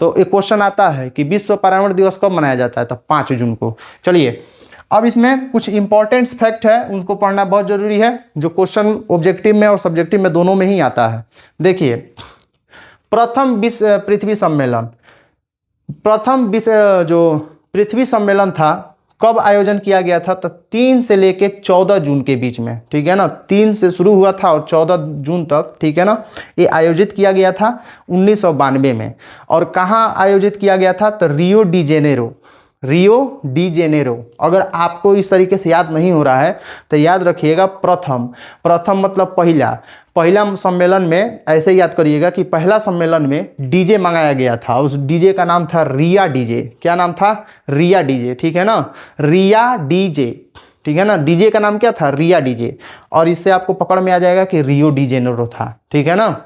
तो एक क्वेश्चन आता है कि विश्व पर्यावरण दिवस कब मनाया जाता है? तो 5 जून को। चलिए अब इसमें कुछ इंपॉर्टेंट फैक्ट है, उनको पढ़ना बहुत जरूरी है, जो क्वेश्चन ऑब्जेक्टिव में और सब्जेक्टिव में दोनों में ही आता है। देखिए, प्रथम विश्व पृथ्वी सम्मेलन, जो पृथ्वी सम्मेलन था, कब आयोजन किया गया था? तो 3 से लेके 14 जून के बीच में, ठीक है ना। 3 से शुरू हुआ था और 14 जून तक, ठीक है ना, ये आयोजित किया गया था 1992 में। और कहाँ आयोजित किया गया था? तो Rio de Janeiro, Rio de Janeiro. अगर आपको इस तरीके से याद नहीं हो रहा है तो याद रखिएगा प्रथम, प्रथम मतलब पहला, पहला सम्मेलन में ऐसे याद करिएगा कि पहला सम्मेलन में डीजे मंगाया गया था, उस डीजे का नाम था रिया डीजे। क्या नाम था? रिया डीजे, ठीक है ना, रिया डीजे, ठीक है ना। डीजे का नाम क्या था? रिया डीजे। और इससे आपको पकड़ में आ जाएगा कि रियो डी जेनेरो था, ठीक है ना।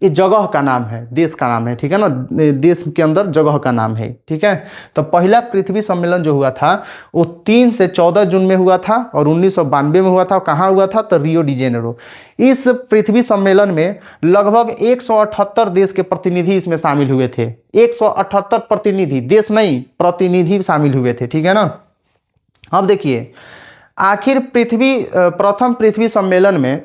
ये जगह का नाम है, देश का नाम है, ठीक है ना, देश के अंदर जगह का नाम है, ठीक है। तो पहला पृथ्वी सम्मेलन जो हुआ था वो 3 से 14 जून में हुआ था और 1992 में हुआ था। कहाँ हुआ था? तो रियो डी जेनेरो। इस पृथ्वी सम्मेलन में लगभग 178 देश के प्रतिनिधि इसमें शामिल हुए थे। 178 प्रतिनिधि, देश नहीं, प्रतिनिधि शामिल हुए थे, ठीक है ना। अब देखिए, आखिर प्रथम पृथ्वी सम्मेलन में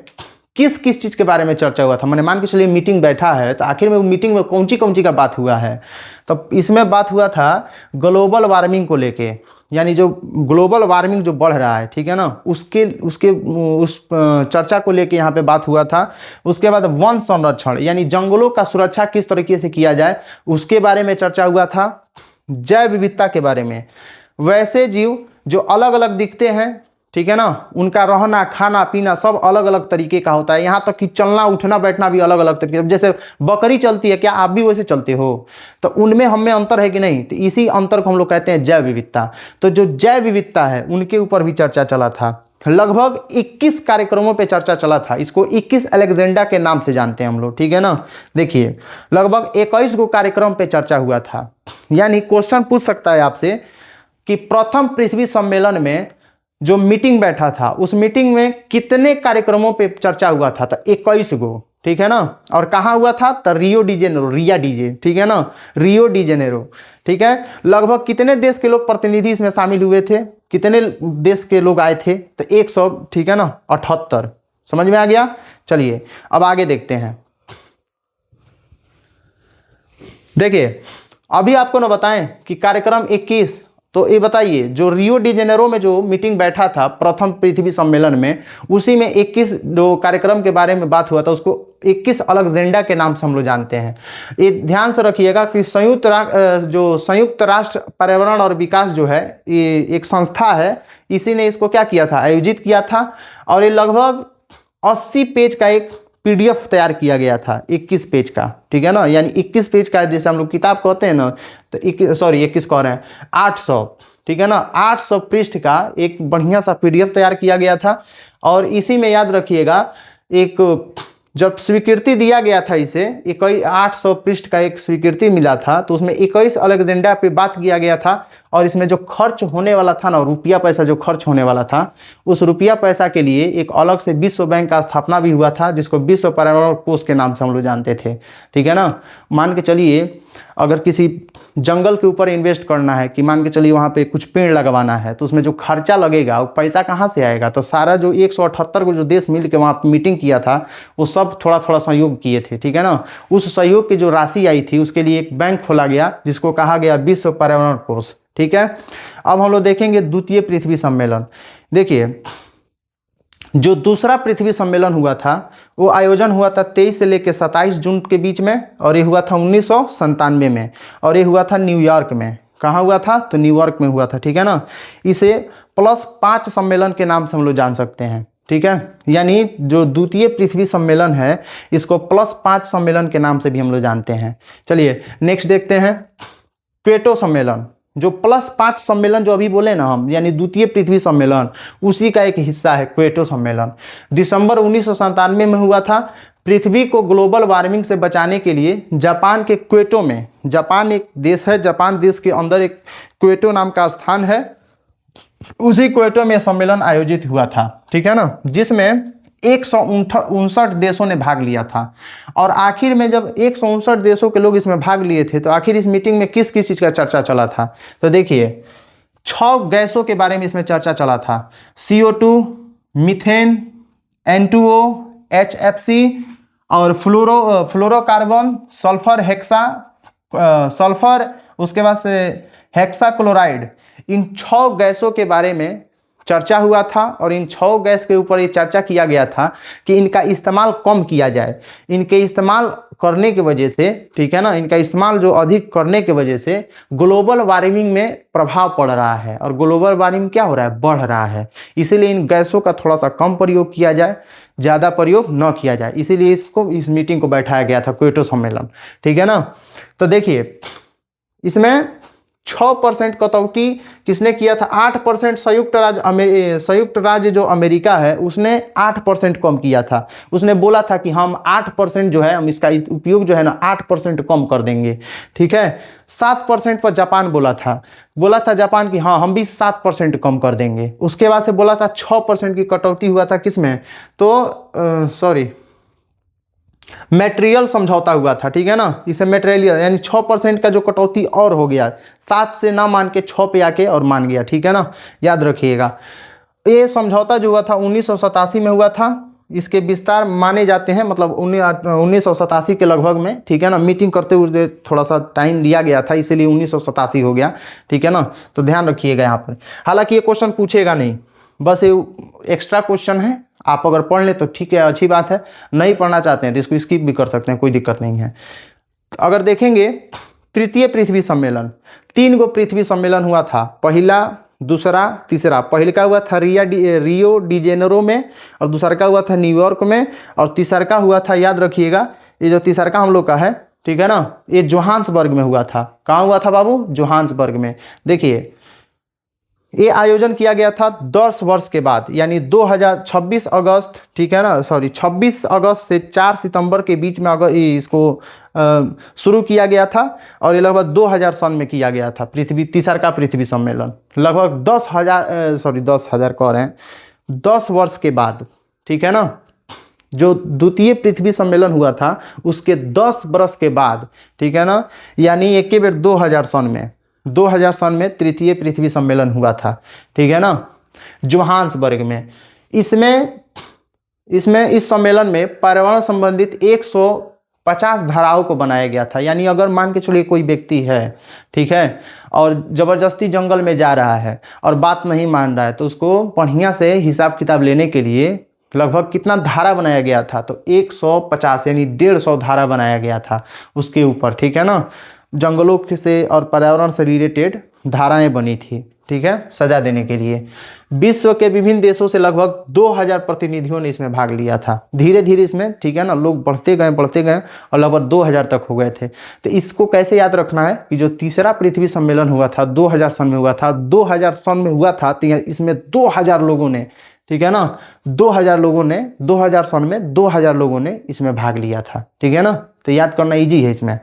किस किस चीज़ के बारे में चर्चा हुआ था? मैंने मान के चलिए मीटिंग बैठा है तो आखिर में वो मीटिंग में कौन सी का बात हुआ है? तो इसमें बात हुआ था ग्लोबल वार्मिंग को लेके, यानी जो ग्लोबल वार्मिंग जो बढ़ रहा है, ठीक है ना, उस चर्चा को लेके यहाँ पे बात हुआ था। उसके बाद वन संरक्षण, यानी जंगलों का सुरक्षा किस तरीके से किया जाए, उसके बारे में चर्चा हुआ था। जैव विविधता के बारे में, वैसे जीव जो अलग अलग दिखते हैं, ठीक है ना, उनका रहना खाना पीना सब अलग अलग तरीके का होता है, यहाँ तक कि चलना उठना बैठना भी अलग अलग तरीके। जैसे बकरी चलती है, क्या आप भी वैसे चलते हो? तो उनमें हमें अंतर है कि नहीं? तो इसी अंतर को हम लोग कहते हैं जैव विविधता। तो जो जैव विविधता है उनके ऊपर भी चर्चा चला था। लगभग 21 कार्यक्रमों पे चर्चा चला था। इसको 21 अलेक्जेंडा के नाम से जानते हैं हम लोग, ठीक है ना। देखिए, लगभग 21 गो कार्यक्रम पे चर्चा हुआ था। यानी क्वेश्चन पूछ सकता है आपसे कि प्रथम पृथ्वी सम्मेलन में जो मीटिंग बैठा था उस मीटिंग में कितने कार्यक्रमों पे चर्चा हुआ था? तो 21 गो, ठीक है ना। और कहाँ हुआ था? तो रियो डी जेनेरो, रिया डीजे, ठीक है ना, रियो डी जेनेरो, ठीक है। लगभग कितने देश के लोग प्रतिनिधि इसमें शामिल हुए थे? कितने देश के लोग आए थे? तो 100, ठीक है ना, 78। समझ में आ गया? चलिए अब आगे देखते हैं। देखिए, अभी आपको ना बताएं कि कार्यक्रम 21, तो ये बताइए, जो रियो डी जेनेरो में जो मीटिंग बैठा था प्रथम पृथ्वी सम्मेलन में, उसी में 21 जो कार्यक्रम के बारे में बात हुआ था उसको 21 अलेक्जेंडा के नाम से हम लोग जानते हैं। ये ध्यान से रखिएगा कि संयुक्त राष्ट्र पर्यावरण और विकास जो है, ये एक संस्था है, इसी ने इसको क्या किया था? आयोजित किया था। और ये लगभग 80 पेज का एक PDF तैयार किया गया था, 21 पेज का, ठीक है ना। यानी 21 पेज का, जैसे हम लोग किताब कहते हैं ना, तो 21 कह रहे हैं, 800, ठीक है ना, 800 पृष्ठ का एक बढ़िया सा PDF तैयार किया गया था। और इसी में याद रखिएगा, एक जब स्वीकृति दिया गया था इसे, 800 पृष्ठ का एक स्वीकृति मिला था, तो उसमें 21 अलेक्जेंडा पे बात किया गया था। और इसमें जो खर्च होने वाला था ना, रुपया पैसा जो खर्च होने वाला था, उस रुपया पैसा के लिए एक अलग से विश्व बैंक का स्थापना भी हुआ था, जिसको विश्व पर्यावरण कोष के नाम से हम लोग जानते थे, ठीक है ना। मान के चलिए, अगर किसी जंगल के ऊपर इन्वेस्ट करना है, कि मान के चलिए वहाँ पे कुछ पेड़ लगवाना है, तो उसमें जो खर्चा लगेगा वो पैसा कहाँ से आएगा? तो सारा जो 178 को जो देश मिल के वहाँ मीटिंग किया था, वो सब थोड़ा थोड़ा सहयोग किए थे, ठीक है ना। उस सहयोग की जो राशि आई थी उसके लिए एक बैंक खोला गया, जिसको कहा गया विश्व पर्यावरण कोष, ठीक है। अब हम लोग देखेंगे द्वितीय पृथ्वी सम्मेलन। देखिए, जो दूसरा पृथ्वी सम्मेलन हुआ था वो आयोजन हुआ था 23 से लेकर 27 जून के बीच में, और ये हुआ था 1997 में, और ये हुआ था न्यूयॉर्क में। कहाँ हुआ था? तो न्यूयॉर्क में हुआ था, ठीक है ना। इसे +5 सम्मेलन के नाम से हम लोग जान सकते हैं, ठीक है। यानी जो द्वितीय पृथ्वी सम्मेलन है इसको +5 सम्मेलन के नाम से भी हम लोग जानते हैं। चलिए नेक्स्ट देखते हैं, क्योटो सम्मेलन। जो +5 सम्मेलन जो अभी बोले ना हम, यानी द्वितीय पृथ्वी सम्मेलन, उसी का एक हिस्सा है क्योटो सम्मेलन। दिसंबर 1997 में हुआ था। पृथ्वी को ग्लोबल वार्मिंग से बचाने के लिए जापान के क्योटो में, जापान एक देश है, जापान देश के अंदर एक क्योटो नाम का स्थान है, उसी क्योटो में सम्मेलन आयोजित हुआ था, ठीक है ना, जिसमें 159 देशों ने भाग लिया था। और आखिर में जब 159 देशों के लोग इसमें भाग लिए थे, तो आखिर इस मीटिंग में किस किस चीज़ का चर्चा चला था? तो देखिए, 6 गैसों के बारे में इसमें चर्चा चला था। CO2, मीथेन, N2O, HFC और फ्लोरोकार्बन, सल्फर हेक्सा, सल्फर, उसके बाद से हेक्साक्लोराइड, इन 6 गैसों के बारे में चर्चा हुआ था और इन 6 गैस के ऊपर ये चर्चा किया गया था कि इनका इस्तेमाल कम किया जाए। इनके इस्तेमाल करने की वजह से, ठीक है ना, इनका इस्तेमाल जो अधिक करने की वजह से ग्लोबल वार्मिंग में प्रभाव पड़ रहा है और ग्लोबल वार्मिंग क्या हो रहा है, बढ़ रहा है। इसीलिए इन गैसों का थोड़ा सा कम प्रयोग किया जाए, ज़्यादा प्रयोग न किया जाए, इसीलिए इस मीटिंग को बैठाया गया था, क्योटो सम्मेलन, ठीक है ना। तो देखिए इसमें 6% कटौती किसने किया था, 8%। संयुक्त राज्य जो अमेरिका है उसने 8% कम किया था। उसने बोला था कि हम 8% जो है हम इसका उपयोग जो है ना 8% कम कर देंगे, ठीक है। 7% पर जापान बोला था जापान कि हाँ हम भी 7% कम कर देंगे। उसके बाद से बोला था 6% की कटौती हुआ था किसमें, तो मटेरियल समझौता हुआ था, ठीक है ना। इसे मटेरियल यानी 6% का जो कटौती और हो गया, 7 से ना मान के 6 पे आके और मान गया, ठीक है ना, याद रखिएगा। ये समझौता जो हुआ था 1987 में हुआ था। इसके विस्तार माने जाते हैं मतलब 1987 के लगभग में, ठीक है ना। मीटिंग करते हुए थोड़ा सा टाइम लिया गया था, इसीलिए 1987 हो गया, ठीक है ना। तो ध्यान रखिएगा यहाँ पर। हालांकि ये क्वेश्चन पूछेगा नहीं, बस ये एक्स्ट्रा क्वेश्चन है। आप अगर पढ़ लें तो ठीक है, अच्छी बात है। नहीं पढ़ना चाहते हैं तो इसको स्किप भी कर सकते हैं, कोई दिक्कत नहीं है। अगर देखेंगे तृतीय पृथ्वी सम्मेलन, 3 गो पृथ्वी सम्मेलन हुआ था, पहला, दूसरा, तीसरा। पहले का हुआ था रियो डी जेनेरो में, और दूसरा का हुआ था न्यूयॉर्क में, और तीसरा का हुआ था, याद रखिएगा, ये जो तीसरा का हम लोग का है, ठीक है ना, ये जोहान्सबर्ग में हुआ था। कहाँ हुआ था बाबू, जोहान्सबर्ग में। देखिए ये आयोजन किया गया था 10 वर्ष के बाद, यानी 2026 अगस्त, ठीक है ना, 26 अगस्त से 4 सितंबर के बीच में इसको शुरू किया गया था, और ये लगभग 2000 सन में किया गया था तीसरा का पृथ्वी सम्मेलन। लगभग 10,000 कह रहे हैं, 10 वर्ष के बाद, ठीक है ना। जो द्वितीय पृथ्वी सम्मेलन हुआ था उसके 10 वर्ष के बाद, ठीक है ना, यानी एक बेर 2000 सन में तृतीय पृथ्वी सम्मेलन हुआ था, ठीक है ना, जोहान्सबर्ग में। इसमें इस सम्मेलन में पर्यावरण संबंधित 150 धाराओं को बनाया गया था। यानी अगर मान के चलिए कोई व्यक्ति है, ठीक है, और ज़बरदस्ती जंगल में जा रहा है और बात नहीं मान रहा है, तो उसको बढ़िया से हिसाब किताब लेने के लिए लगभग कितना धारा बनाया गया था, तो 150 यानी 150 धारा बनाया गया था उसके ऊपर, ठीक है ना। जंगलों से और पर्यावरण से रिलेटेड धाराएं बनी थी, ठीक है, सजा देने के लिए। विश्व के विभिन्न देशों से लगभग 2000 प्रतिनिधियों ने इसमें भाग लिया था। धीरे धीरे इसमें, ठीक है ना, लोग बढ़ते गए और लगभग 2000 तक हो गए थे। तो इसको कैसे याद रखना है कि जो तीसरा पृथ्वी सम्मेलन हुआ था 2000 सन में हुआ था, 2000 सन में हुआ था, तो इसमें 2000 लोगों ने, ठीक है ना, 2000 लोगों ने 2000 सन में 2000 लोगों ने इसमें भाग लिया था, ठीक है ना। तो याद करना इजी है इसमें।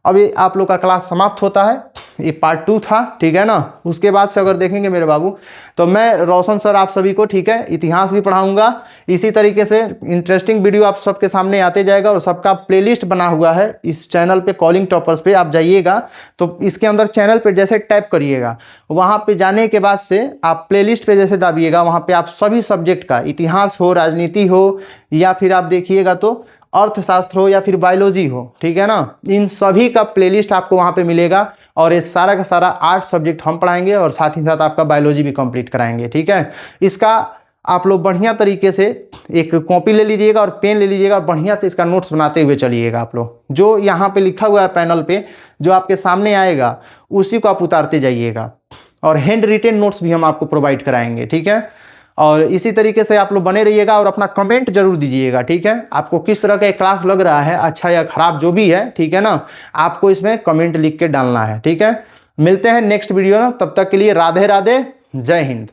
अब ये आप लोग का क्लास समाप्त होता है, ये पार्ट 2 था, ठीक है ना। उसके बाद से अगर देखेंगे मेरे बाबू, तो मैं रोशन सर आप सभी को, ठीक है, इतिहास भी पढ़ाऊंगा। इसी तरीके से इंटरेस्टिंग वीडियो आप सबके सामने आते जाएगा, और सबका प्लेलिस्ट बना हुआ है इस चैनल पे, कॉलिंग टॉपर्स पे आप जाइएगा तो इसके अंदर चैनल पे जैसे टैप करिएगा, वहाँ पे जाने के बाद से आप प्लेलिस्ट पे जैसे दाबिएगा, वहाँ पे आप सभी सब्जेक्ट का, इतिहास हो, राजनीति हो, या फिर आप देखिएगा तो अर्थशास्त्र हो, या फिर बायोलॉजी हो, ठीक है ना, इन सभी का प्लेलिस्ट आपको वहाँ पे मिलेगा। और ये सारा का सारा 8 सब्जेक्ट हम पढ़ाएंगे, और साथ ही साथ आपका बायोलॉजी भी कंप्लीट कराएंगे, ठीक है। इसका आप लोग बढ़िया तरीके से एक कॉपी ले लीजिएगा और पेन ले लीजिएगा, और बढ़िया से इसका नोट्स बनाते हुए चलिएगा। आप लोग जो यहाँ पे लिखा हुआ है पैनल पे, जो आपके सामने आएगा, उसी को आप उतारते जाइएगा, और हैंड रिटेन नोट्स भी हम आपको प्रोवाइड कराएंगे, ठीक है। और इसी तरीके से आप लोग बने रहिएगा, और अपना कमेंट जरूर दीजिएगा, ठीक है। आपको किस तरह का क्लास लग रहा है, अच्छा या खराब जो भी है, ठीक है ना, आपको इसमें कमेंट लिख के डालना है, ठीक है। मिलते हैं नेक्स्ट वीडियो में, तब तक के लिए राधे राधे, जय हिंद।